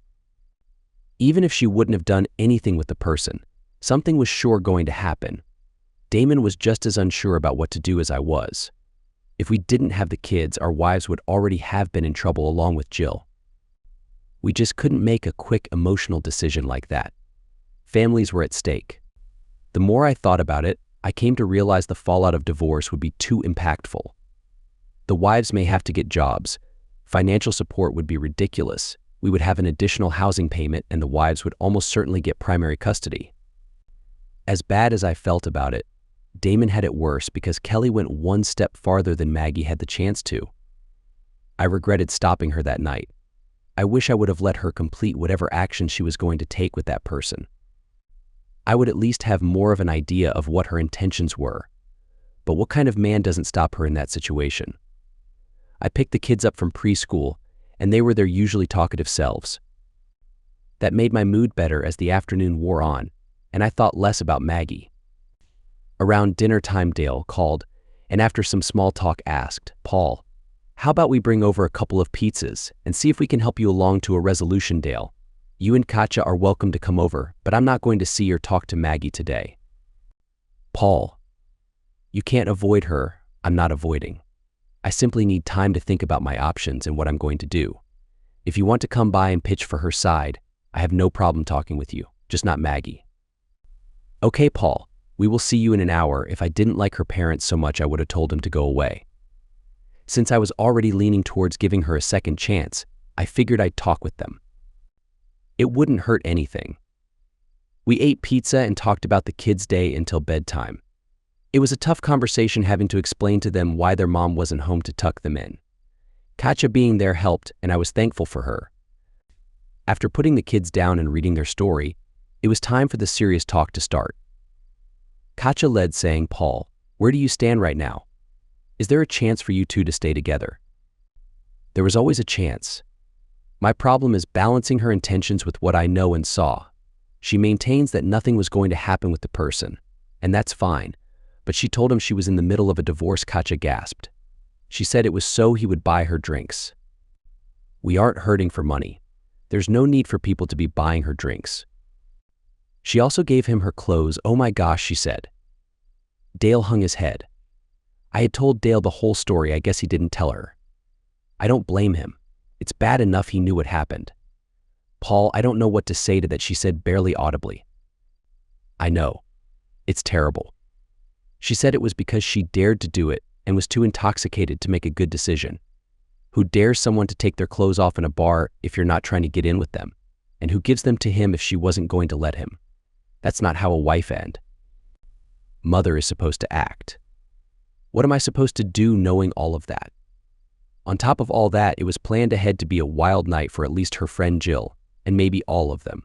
Even if she wouldn't have done anything with the person, something was sure going to happen. Damon was just as unsure about what to do as I was. If we didn't have the kids, our wives would already have been in trouble along with Jill. We just couldn't make a quick emotional decision like that. Families were at stake. The more I thought about it, I came to realize the fallout of divorce would be too impactful. The wives may have to get jobs. Financial support would be ridiculous. We would have an additional housing payment, and the wives would almost certainly get primary custody. As bad as I felt about it, Damon had it worse because Kelly went one step farther than Maggie had the chance to. I regretted stopping her that night. I wish I would have let her complete whatever action she was going to take with that person. I would at least have more of an idea of what her intentions were. But what kind of man doesn't stop her in that situation? I picked the kids up from preschool, and they were their usually talkative selves. That made my mood better as the afternoon wore on, and I thought less about Maggie. Around dinner time, Dale called, and after some small talk asked, Paul, how about we bring over a couple of pizzas and see if we can help you along to a resolution, Dale? You and Katja are welcome to come over, but I'm not going to see or talk to Maggie today. Paul, you can't avoid her. I'm not avoiding. I simply need time to think about my options and what I'm going to do. If you want to come by and pitch for her side, I have no problem talking with you, just not Maggie. Okay, Paul, we will see you in an hour. If I didn't like her parents so much, I would have told him to go away. Since I was already leaning towards giving her a second chance, I figured I'd talk with them. It wouldn't hurt anything. We ate pizza and talked about the kids' day until bedtime. It was a tough conversation having to explain to them why their mom wasn't home to tuck them in. Katja being there helped, and I was thankful for her. After putting the kids down and reading their story, it was time for the serious talk to start. Katja led, saying, "Paul, where do you stand right now? Is there a chance for you two to stay together?" There was always a chance. My problem is balancing her intentions with what I know and saw. She maintains that nothing was going to happen with the person, and that's fine, but she told him she was in the middle of a divorce. Katja gasped. She said it was so he would buy her drinks. We aren't hurting for money. There's no need for people to be buying her drinks. She also gave him her clothes. Oh my gosh, she said. Dale hung his head. I had told Dale the whole story. I guess he didn't tell her. I don't blame him. It's bad enough he knew what happened. Paul, I don't know what to say to that, she said barely audibly. I know. It's terrible. She said it was because she dared to do it and was too intoxicated to make a good decision. Who dares someone to take their clothes off in a bar if you're not trying to get in with them? And who gives them to him if she wasn't going to let him? That's not how a wife and mother is supposed to act. What am I supposed to do knowing all of that? On top of all that, it was planned ahead to be a wild night for at least her friend Jill, and maybe all of them.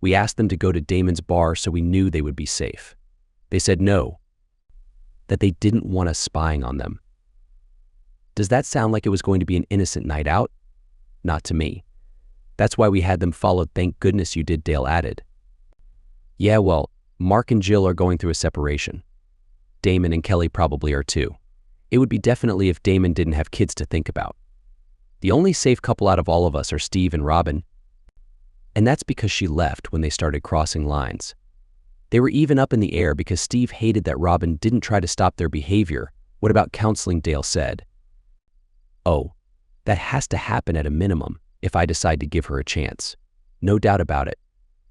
We asked them to go to Damon's bar so we knew they would be safe. They said no, that they didn't want us spying on them. Does that sound like it was going to be an innocent night out? Not to me. That's why we had them followed. Thank goodness you did, Dale added. Yeah, well, Mark and Jill are going through a separation. Damon and Kelly probably are too. It would be definitely if Damon didn't have kids to think about. The only safe couple out of all of us are Steve and Robin. And that's because she left when they started crossing lines. They were even up in the air because Steve hated that Robin didn't try to stop their behavior. What about counseling, Dale said. Oh, that has to happen at a minimum if I decide to give her a chance. No doubt about it.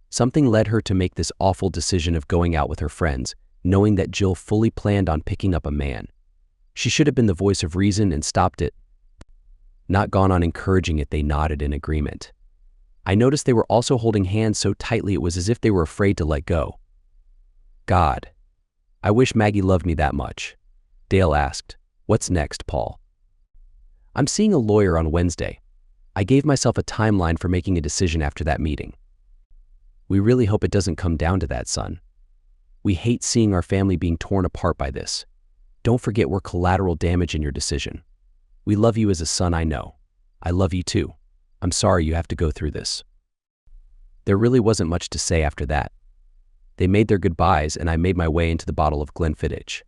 Something led her to make this awful decision of going out with her friends, knowing that Jill fully planned on picking up a man. She should have been the voice of reason and stopped it, not gone on encouraging it. They nodded in agreement. I noticed they were also holding hands so tightly it was as if they were afraid to let go. God, I wish Maggie loved me that much. Dale asked, "What's next, Paul?" I'm seeing a lawyer on Wednesday. I gave myself a timeline for making a decision after that meeting. We really hope it doesn't come down to that, son. We hate seeing our family being torn apart by this. Don't forget we're collateral damage in your decision. We love you as a son, I know. I love you too. I'm sorry you have to go through this. There really wasn't much to say after that. They made their goodbyes and I made my way into the bottle of Glenfiddich.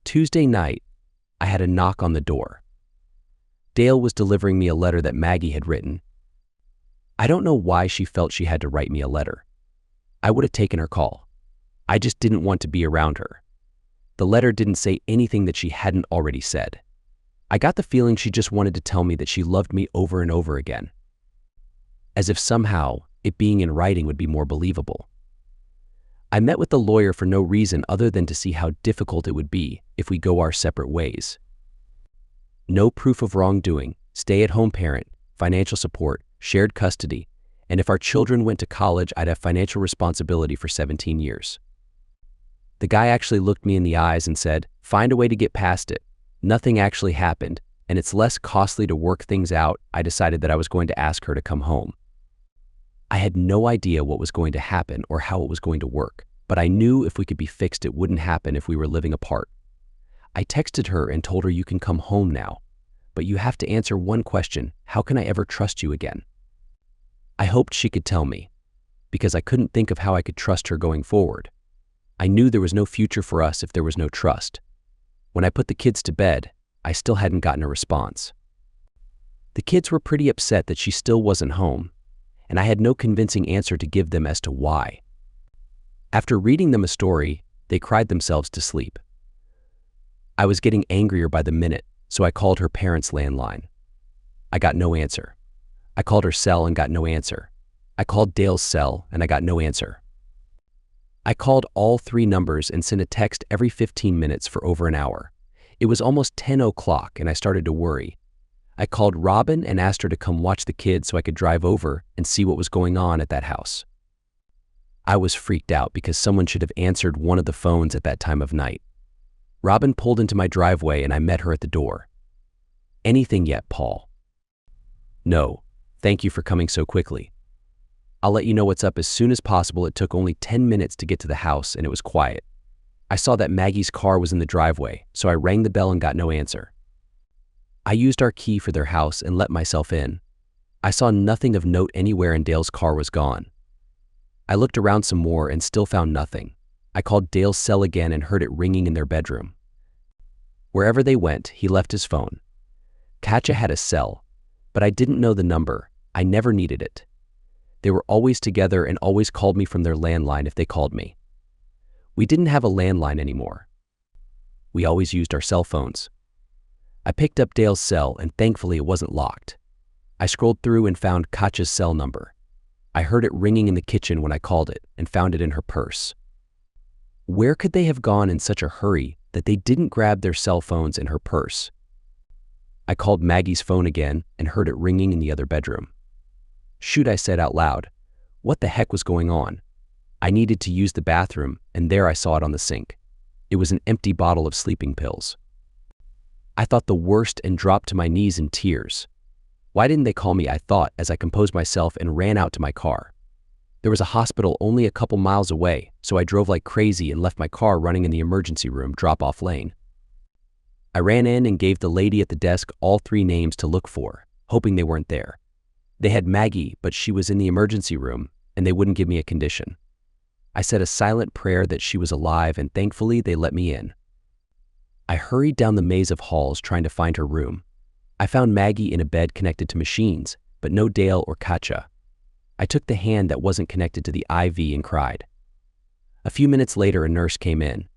Tuesday night, I had a knock on the door. Dale was delivering me a letter that Maggie had written. I don't know why she felt she had to write me a letter. I would have taken her call. I just didn't want to be around her. The letter didn't say anything that she hadn't already said. I got the feeling she just wanted to tell me that she loved me over and over again. As if somehow it being in writing would be more believable. I met with the lawyer for no reason other than to see how difficult it would be if we go our separate ways. No proof of wrongdoing, stay-at-home parent, financial support, shared custody, and if our children went to college, I'd have financial responsibility for 17 years. The guy actually looked me in the eyes and said, "Find a way to get past it. Nothing actually happened, and it's less costly to work things out." I decided that I was going to ask her to come home. I had no idea what was going to happen or how it was going to work, but I knew if we could be fixed, it wouldn't happen if we were living apart. I texted her and told her, "You can come home now, but you have to answer one question. How can I ever trust you again?" I hoped she could tell me, because I couldn't think of how I could trust her going forward. I knew there was no future for us if there was no trust. When I put the kids to bed, I still hadn't gotten a response. The kids were pretty upset that she still wasn't home, and I had no convincing answer to give them as to why. After reading them a story, they cried themselves to sleep. I was getting angrier by the minute, so I called her parents' landline. I got no answer. I called her cell and got no answer. I called Dale's cell and I got no answer. I called all 3 numbers and sent a text every 15 minutes for over an hour. It was almost 10 o'clock and I started to worry. I called Robin and asked her to come watch the kids so I could drive over and see what was going on at that house. I was freaked out because someone should have answered one of the phones at that time of night. Robin pulled into my driveway and I met her at the door. "Anything yet, Paul?" "No, thank you for coming so quickly. I'll let you know what's up as soon as possible." It took only 10 minutes to get to the house and it was quiet. I saw that Maggie's car was in the driveway, so I rang the bell and got no answer. I used our key for their house and let myself in. I saw nothing of note anywhere and Dale's car was gone. I looked around some more and still found nothing. I called Dale's cell again and heard it ringing in their bedroom. Wherever they went, he left his phone. Katja had a cell, but I didn't know the number. I never needed it. They were always together and always called me from their landline if they called me. We didn't have a landline anymore. We always used our cell phones. I picked up Dale's cell and thankfully it wasn't locked. I scrolled through and found Katja's cell number. I heard it ringing in the kitchen when I called it and found it in her purse. Where could they have gone in such a hurry that they didn't grab their cell phones in her purse? I called Maggie's phone again and heard it ringing in the other bedroom. "Shoot," I said out loud. What the heck was going on? I needed to use the bathroom and there I saw it on the sink. It was an empty bottle of sleeping pills. I thought the worst and dropped to my knees in tears. Why didn't they call me, I thought, as I composed myself and ran out to my car. There was a hospital only a couple miles away, so I drove like crazy and left my car running in the emergency room drop-off lane. I ran in and gave the lady at the desk all 3 names to look for, hoping they weren't there. They had Maggie, but she was in the emergency room, and they wouldn't give me a condition. I said a silent prayer that she was alive, and thankfully they let me in. I hurried down the maze of halls trying to find her room. I found Maggie in a bed connected to machines, but no Dale or Katja. I took the hand that wasn't connected to the IV and cried. A few minutes later, a nurse came in.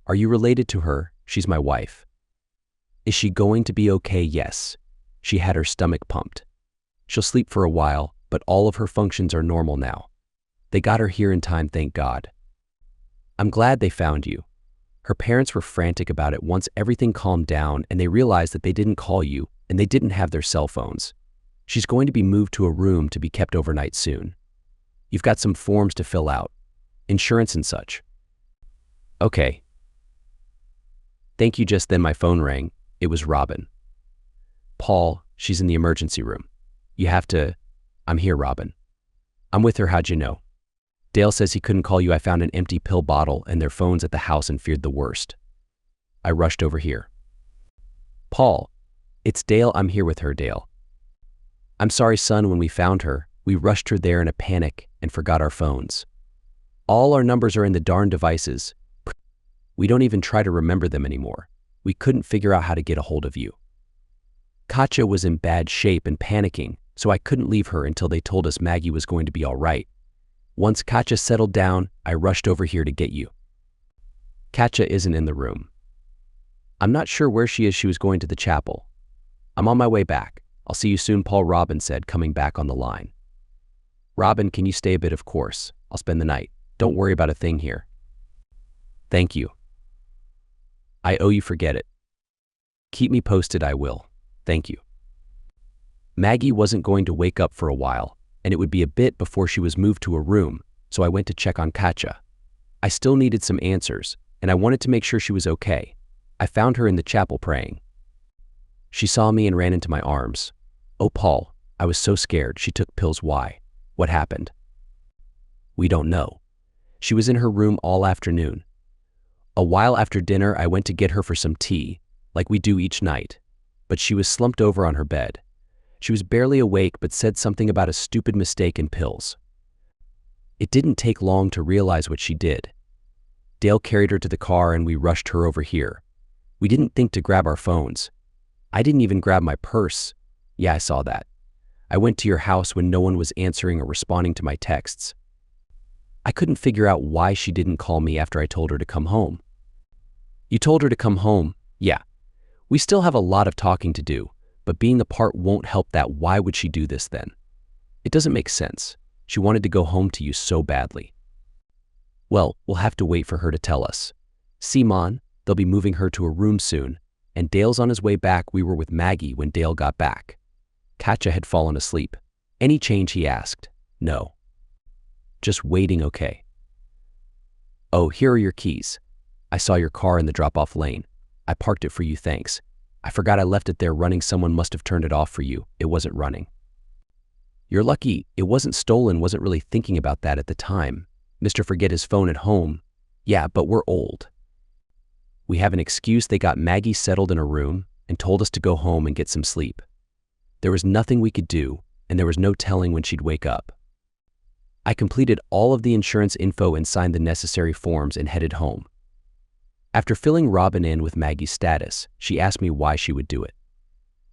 "Are you related to her? She's my wife." "Is she going to be okay?" "Yes. She had her stomach pumped. She'll sleep for a while, but all of her functions are normal now. They got her here in time, thank God." "I'm glad they found you." Her parents were frantic about it once everything calmed down and they realized that they didn't call you and they didn't have their cell phones. "She's going to be moved to a room to be kept overnight soon. You've got some forms to fill out, insurance and such." "Okay. Thank you." Just then my phone rang. It was Robin. "Paul, she's in the emergency room. You have to..." "I'm here, Robin." "I'm with her. How'd you know?" "Dale says he couldn't call you. I found an empty pill bottle and their phones at the house and feared the worst. I rushed over here." "Paul, it's Dale. I'm here with her, Dale." "I'm sorry, son. When we found her, we rushed her there in a panic and forgot our phones. All our numbers are in the darn devices. We don't even try to remember them anymore. We couldn't figure out how to get a hold of you." Katja was in bad shape and panicking, so I couldn't leave her until they told us Maggie was going to be all right. Once Katja settled down, I rushed over here to get you. Katja isn't in the room. I'm not sure where she is. She was going to the chapel. I'm on my way back. I'll see you soon, Paul, Robin said, coming back on the line. "Robin, can you stay a bit? Of course. I'll spend the night. Don't worry about a thing here." "Thank you." "I owe you. Forget it." "Keep me posted." "I will. Thank you." Maggie wasn't going to wake up for a while, and it would be a bit before she was moved to a room, so I went to check on Katja. I still needed some answers, and I wanted to make sure she was okay. I found her in the chapel praying. She saw me and ran into my arms. "Oh, Paul, I was so scared." "She took pills." "Why? What happened?" "We don't know. She was in her room all afternoon. A while after dinner, I went to get her for some tea, like we do each night, but she was slumped over on her bed. She was barely awake but said something about a stupid mistake in pills. It didn't take long to realize what she did. Dale carried her to the car and we rushed her over here. We didn't think to grab our phones. I didn't even grab my purse. Yeah, I saw that. I went to your house when no one was answering or responding to my texts. I couldn't figure out why she didn't call me after I told her to come home. You told her to come home. Yeah, we still have a lot of talking to do, but being apart won't help that. Why would she do this then? It doesn't make sense. She wanted to go home to you so badly. Well, we'll have to wait for her to tell us. Simon, they'll be moving her to a room soon, and Dale's on his way back. We were with Maggie when Dale got back. Katja had fallen asleep. Any change, he asked. No. Just waiting, okay. Oh, here are your keys. I saw your car in the drop-off lane. I parked it for you, thanks. I forgot I left it there running. Someone must have turned it off for you. It wasn't running. You're lucky it wasn't stolen. Wasn't really thinking about that at the time. Mr. Forget his phone at home. Yeah, but we're old. We have an excuse. They got Maggie settled in a room and told us to go home and get some sleep. There was nothing we could do, and there was no telling when she'd wake up. I completed all of the insurance info and signed the necessary forms and headed home. After filling Robin in with Maggie's status, she asked me why she would do it.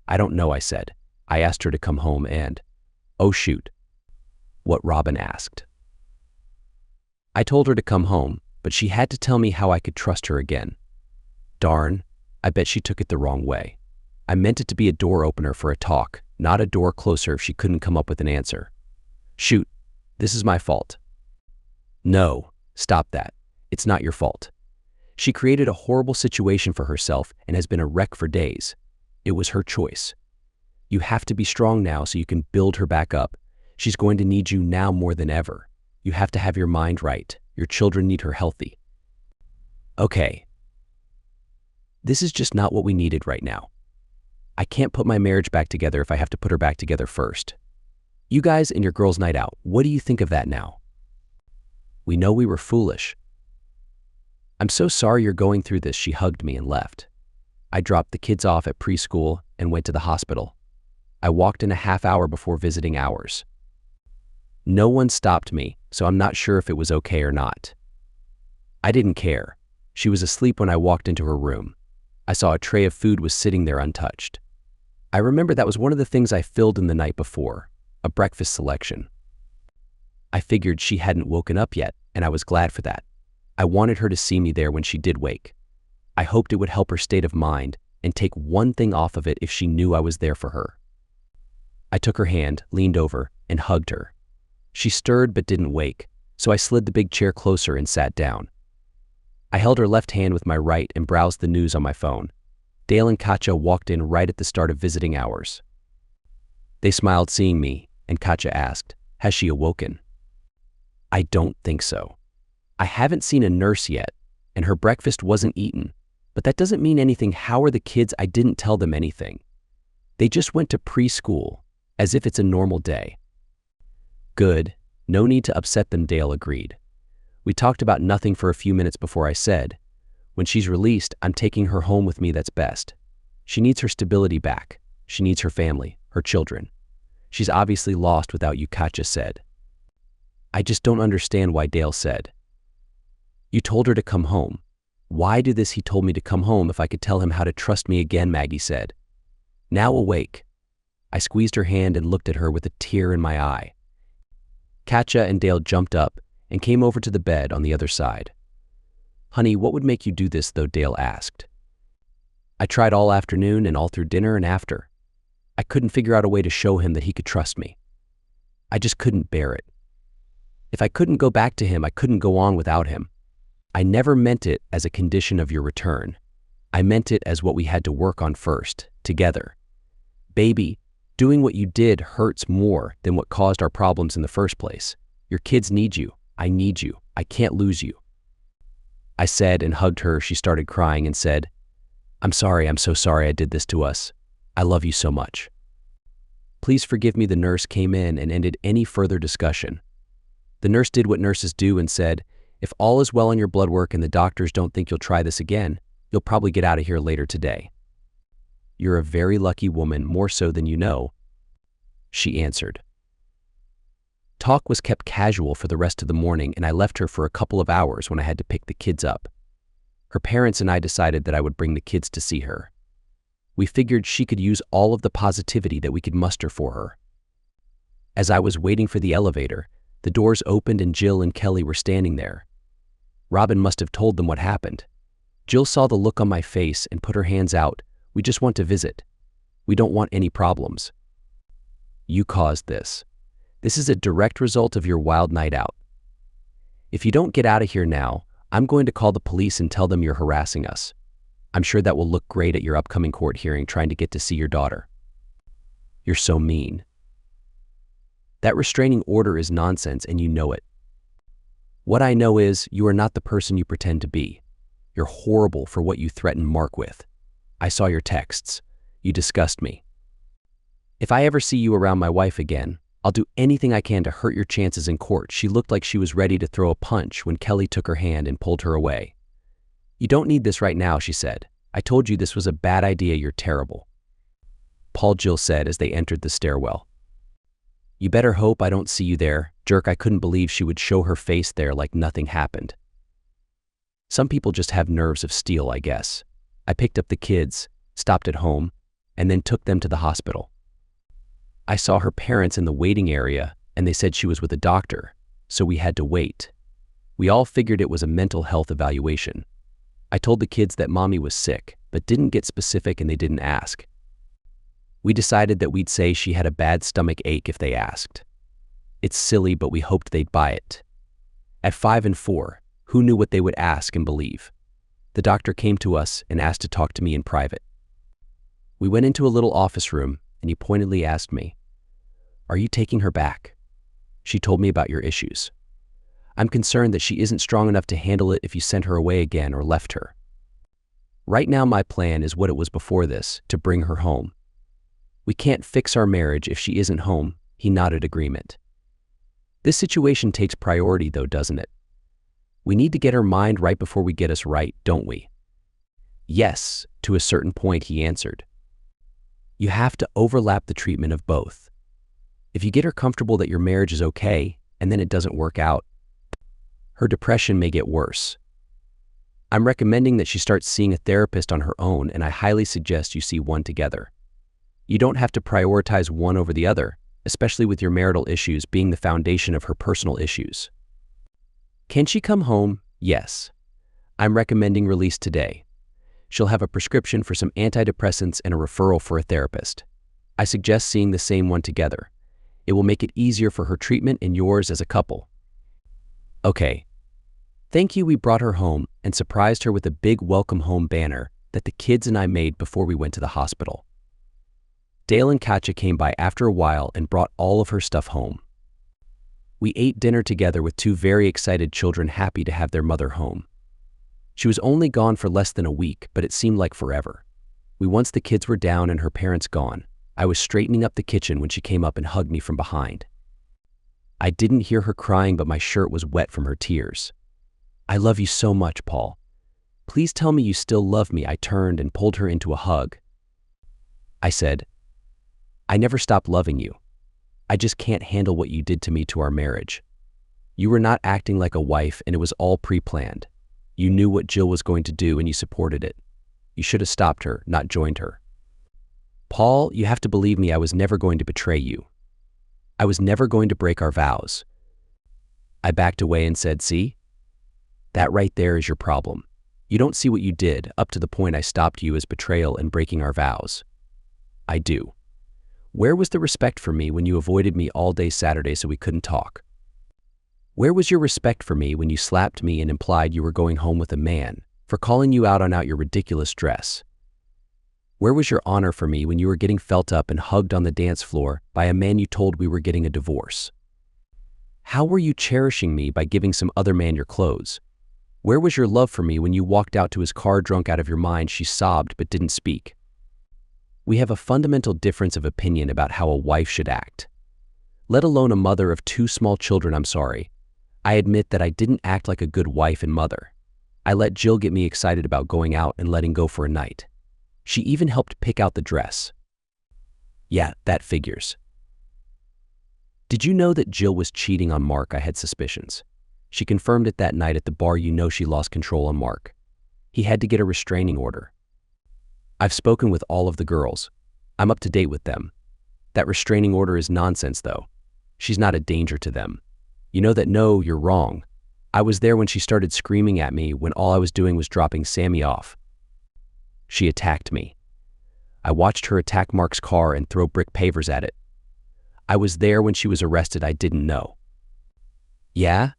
I don't know, I said. I asked her to come home and… Oh shoot. What Robin asked. I told her to come home, but she had to tell me how I could trust her again. Darn, I bet she took it the wrong way. I meant it to be a door opener for a talk, not a door closer if she couldn't come up with an answer. Shoot, this is my fault. No, stop that. It's not your fault. She created a horrible situation for herself and has been a wreck for days. It was her choice. You have to be strong now so you can build her back up. She's going to need you now more than ever. You have to have your mind right. Your children need her healthy. Okay. This is just not what we needed right now. I can't put my marriage back together if I have to put her back together first. You guys and your girls' night out, what do you think of that now? We know we were foolish. I'm so sorry you're going through this. She hugged me and left. I dropped the kids off at preschool and went to the hospital. I walked in a half hour before visiting hours. No one stopped me, so I'm not sure if it was okay or not. I didn't care. She was asleep when I walked into her room. I saw a tray of food was sitting there untouched. I remember that was one of the things I filled in the night before, a breakfast selection. I figured she hadn't woken up yet, and I was glad for that. I wanted her to see me there when she did wake. I hoped it would help her state of mind and take one thing off of it if she knew I was there for her. I took her hand, leaned over, and hugged her. She stirred but didn't wake, so I slid the big chair closer and sat down. I held her left hand with my right and browsed the news on my phone. Dale and Katja walked in right at the start of visiting hours. They smiled seeing me, and Katja asked, "Has she awoken?" I don't think so. I haven't seen a nurse yet, and her breakfast wasn't eaten, but that doesn't mean anything. How are the kids? I didn't tell them anything. They just went to preschool, as if it's a normal day. Good, no need to upset them, Dale agreed. We talked about nothing for a few minutes before I said, "When she's released, I'm taking her home with me. That's best. She needs her stability back. She needs her family, her children. She's obviously lost without you," Katja said. I just don't understand why. Dale said. You told her to come home. Why do this? He told me to come home if I could tell him how to trust me again, Maggie said. Now awake. I squeezed her hand and looked at her with a tear in my eye. Katja and Dale jumped up and came over to the bed on the other side. Honey, what would make you do this though? Dale asked. I tried all afternoon and all through dinner and after. I couldn't figure out a way to show him that he could trust me. I just couldn't bear it. If I couldn't go back to him, I couldn't go on without him. I never meant it as a condition of your return. I meant it as what we had to work on first, together. Baby, doing what you did hurts more than what caused our problems in the first place. Your kids need you. I need you. I can't lose you. I said and hugged her. She started crying and said, I'm sorry. I'm so sorry I did this to us. I love you so much. Please forgive me. The nurse came in and ended any further discussion. The nurse did what nurses do and said, if all is well on your blood work and the doctors don't think you'll try this again, you'll probably get out of here later today. You're a very lucky woman, more so than you know, she answered. Talk was kept casual for the rest of the morning, and I left her for a couple of hours when I had to pick the kids up. Her parents and I decided that I would bring the kids to see her. We figured she could use all of the positivity that we could muster for her. As I was waiting for the elevator, the doors opened and Jill and Kelly were standing there. Robin must have told them what happened. Jill saw the look on my face and put her hands out. We just want to visit. We don't want any problems. You caused this. This is a direct result of your wild night out. If you don't get out of here now, I'm going to call the police and tell them you're harassing us. I'm sure that will look great at your upcoming court hearing trying to get to see your daughter. You're so mean. That restraining order is nonsense and you know it. What I know is you are not the person you pretend to be. You're horrible for what you threatened Mark with. I saw your texts. You disgust me. If I ever see you around my wife again, I'll do anything I can to hurt your chances in court. She looked like she was ready to throw a punch when Kelly took her hand and pulled her away. You don't need this right now, she said. I told you this was a bad idea. You're terrible. Paul, Jill said as they entered the stairwell. You better hope I don't see you there, jerk. I couldn't believe she would show her face there like nothing happened. Some people just have nerves of steel, I guess. I picked up the kids, stopped at home, and then took them to the hospital. I saw her parents in the waiting area, and they said she was with a doctor, so we had to wait. We all figured it was a mental health evaluation. I told the kids that mommy was sick, but didn't get specific and they didn't ask. We decided that we'd say she had a bad stomach ache if they asked. It's silly, but we hoped they'd buy it. At 5 and 4, who knew what they would ask and believe? The doctor came to us and asked to talk to me in private. We went into a little office room, and he pointedly asked me, "Are you taking her back? She told me about your issues. I'm concerned that she isn't strong enough to handle it if you sent her away again or left her. Right now my plan is what it was before this, to bring her home. We can't fix our marriage if she isn't home." He nodded agreement. This situation takes priority though, doesn't it? We need to get her mind right before we get us right, don't we? Yes, to a certain point, he answered. You have to overlap the treatment of both. If you get her comfortable that your marriage is okay, and then it doesn't work out, her depression may get worse. I'm recommending that she starts seeing a therapist on her own, and I highly suggest you see one together. You don't have to prioritize one over the other, especially with your marital issues being the foundation of her personal issues. Can she come home? Yes. I'm recommending release today. She'll have a prescription for some antidepressants and a referral for a therapist. I suggest seeing the same one together. It will make it easier for her treatment and yours as a couple. Okay. Thank you. We brought her home and surprised her with a big welcome home banner that the kids and I made before we went to the hospital. Dale and Katja came by after a while and brought all of her stuff home. We ate dinner together with two very excited children, happy to have their mother home. She was only gone for less than a week, but it seemed like forever. Once the kids were down and her parents gone, I was straightening up the kitchen when she came up and hugged me from behind. I didn't hear her crying, but my shirt was wet from her tears. I love you so much, Paul. Please tell me you still love me. I turned and pulled her into a hug. I said, I never stopped loving you. I just can't handle what you did to me, to our marriage. You were not acting like a wife, and it was all pre-planned. You knew what Jill was going to do and you supported it. You should have stopped her, not joined her. Paul, you have to believe me, I was never going to betray you. I was never going to break our vows. I backed away and said, see? That right there is your problem. You don't see what you did up to the point I stopped you as betrayal and breaking our vows. I do. Where was the respect for me when you avoided me all day Saturday so we couldn't talk? Where was your respect for me when you slapped me and implied you were going home with a man for calling you out on your ridiculous dress? Where was your honor for me when you were getting felt up and hugged on the dance floor by a man you told we were getting a divorce? How were you cherishing me by giving some other man your clothes? Where was your love for me when you walked out to his car drunk out of your mind? She sobbed but didn't speak. We have a fundamental difference of opinion about how a wife should act. Let alone a mother of two small children. I'm sorry. I admit that I didn't act like a good wife and mother. I let Jill get me excited about going out and letting go for a night. She even helped pick out the dress. Yeah, that figures. Did you know that Jill was cheating on Mark? I had suspicions. She confirmed it that night at the bar. You know, she lost control on Mark. He had to get a restraining order. I've spoken with all of the girls. I'm up to date with them. That restraining order is nonsense though. She's not a danger to them. You know that? No, you're wrong. I was there when she started screaming at me when all I was doing was dropping Sammy off. She attacked me. I watched her attack Mark's car and throw brick pavers at it. I was there when she was arrested. I didn't know. Yeah?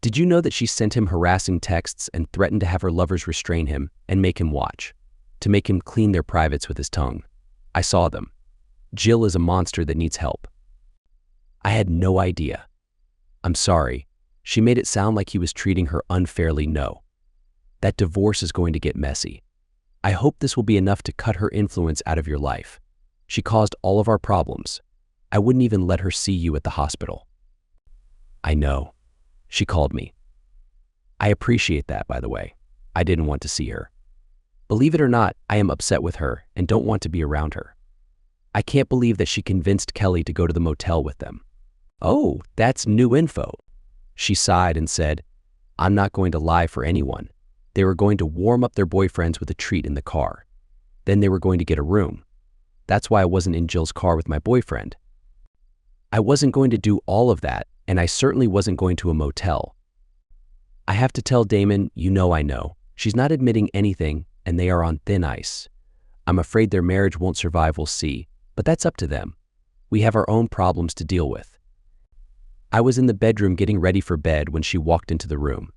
Did you know that she sent him harassing texts and threatened to have her lovers restrain him and make him watch, to make him clean their privates with his tongue? I saw them. Jill is a monster that needs help. I had no idea. I'm sorry. She made it sound like he was treating her unfairly. No. That divorce is going to get messy. I hope this will be enough to cut her influence out of your life. She caused all of our problems. I wouldn't even let her see you at the hospital. I know. She called me. I appreciate that, by the way. I didn't want to see her. Believe it or not, I am upset with her and don't want to be around her. I can't believe that she convinced Kelly to go to the motel with them. Oh, that's new info. She sighed and said, I'm not going to lie for anyone. They were going to warm up their boyfriends with a treat in the car. Then they were going to get a room. That's why I wasn't in Jill's car with my boyfriend. I wasn't going to do all of that, and I certainly wasn't going to a motel. I have to tell Damon, I know. She's not admitting anything, and they are on thin ice. I'm afraid their marriage won't survive, we'll see, but that's up to them. We have our own problems to deal with. I was in the bedroom getting ready for bed when she walked into the room.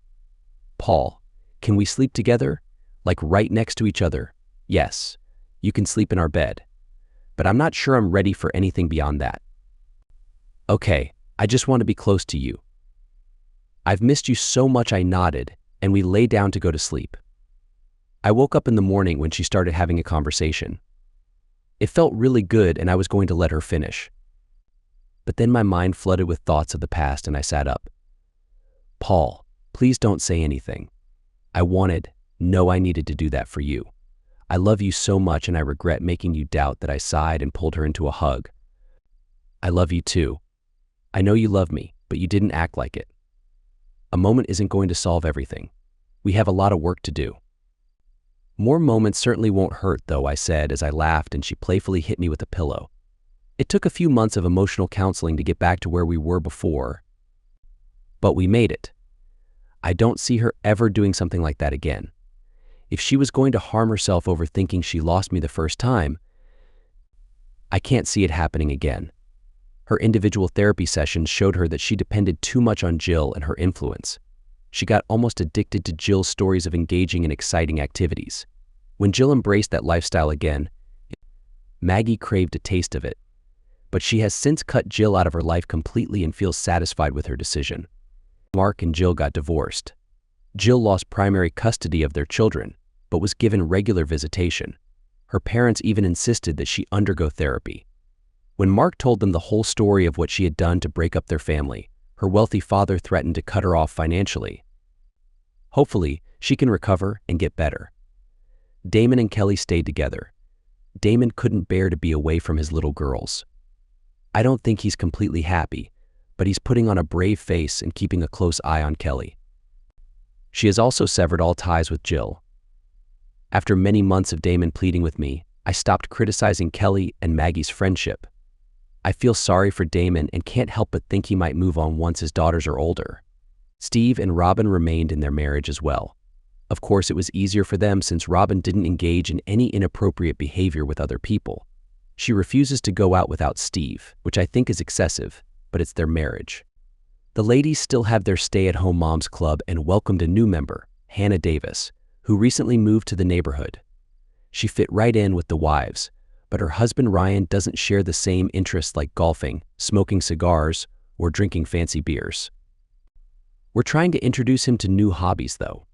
Paul, can we sleep together? Like right next to each other? Yes, you can sleep in our bed. But I'm not sure I'm ready for anything beyond that. Okay, I just want to be close to you. I've missed you so much. I nodded, and we lay down to go to sleep. I woke up in the morning when she started having a conversation. It felt really good, and I was going to let her finish. But then my mind flooded with thoughts of the past, and I sat up. Paul, please don't say anything. I needed to do that for you. I love you so much, and I regret making you doubt that. I sighed and pulled her into a hug. I love you too. I know you love me, but you didn't act like it. A moment isn't going to solve everything. We have a lot of work to do. More moments certainly won't hurt, though, I said as I laughed and she playfully hit me with a pillow. It took a few months of emotional counseling to get back to where we were before, but we made it. I don't see her ever doing something like that again. If she was going to harm herself over thinking she lost me the first time, I can't see it happening again. Her individual therapy sessions showed her that she depended too much on Jill and her influence. She got almost addicted to Jill's stories of engaging in exciting activities. When Jill embraced that lifestyle again, Maggie craved a taste of it. But she has since cut Jill out of her life completely and feels satisfied with her decision. Mark and Jill got divorced. Jill lost primary custody of their children, but was given regular visitation. Her parents even insisted that she undergo therapy. When Mark told them the whole story of what she had done to break up their family, her wealthy father threatened to cut her off financially. Hopefully, she can recover and get better. Damon and Kelly stayed together. Damon couldn't bear to be away from his little girls. I don't think he's completely happy, but he's putting on a brave face and keeping a close eye on Kelly. She has also severed all ties with Jill. After many months of Damon pleading with me, I stopped criticizing Kelly and Maggie's friendship. I feel sorry for Damon and can't help but think he might move on once his daughters are older. Steve and Robin remained in their marriage as well. Of course, it was easier for them since Robin didn't engage in any inappropriate behavior with other people. She refuses to go out without Steve, which I think is excessive, but it's their marriage. The ladies still have their stay-at-home moms club and welcomed a new member, Hannah Davis, who recently moved to the neighborhood. She fit right in with the wives, but her husband Ryan doesn't share the same interests like golfing, smoking cigars, or drinking fancy beers. We're trying to introduce him to new hobbies, though.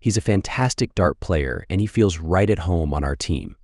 He's a fantastic dart player, and he feels right at home on our team.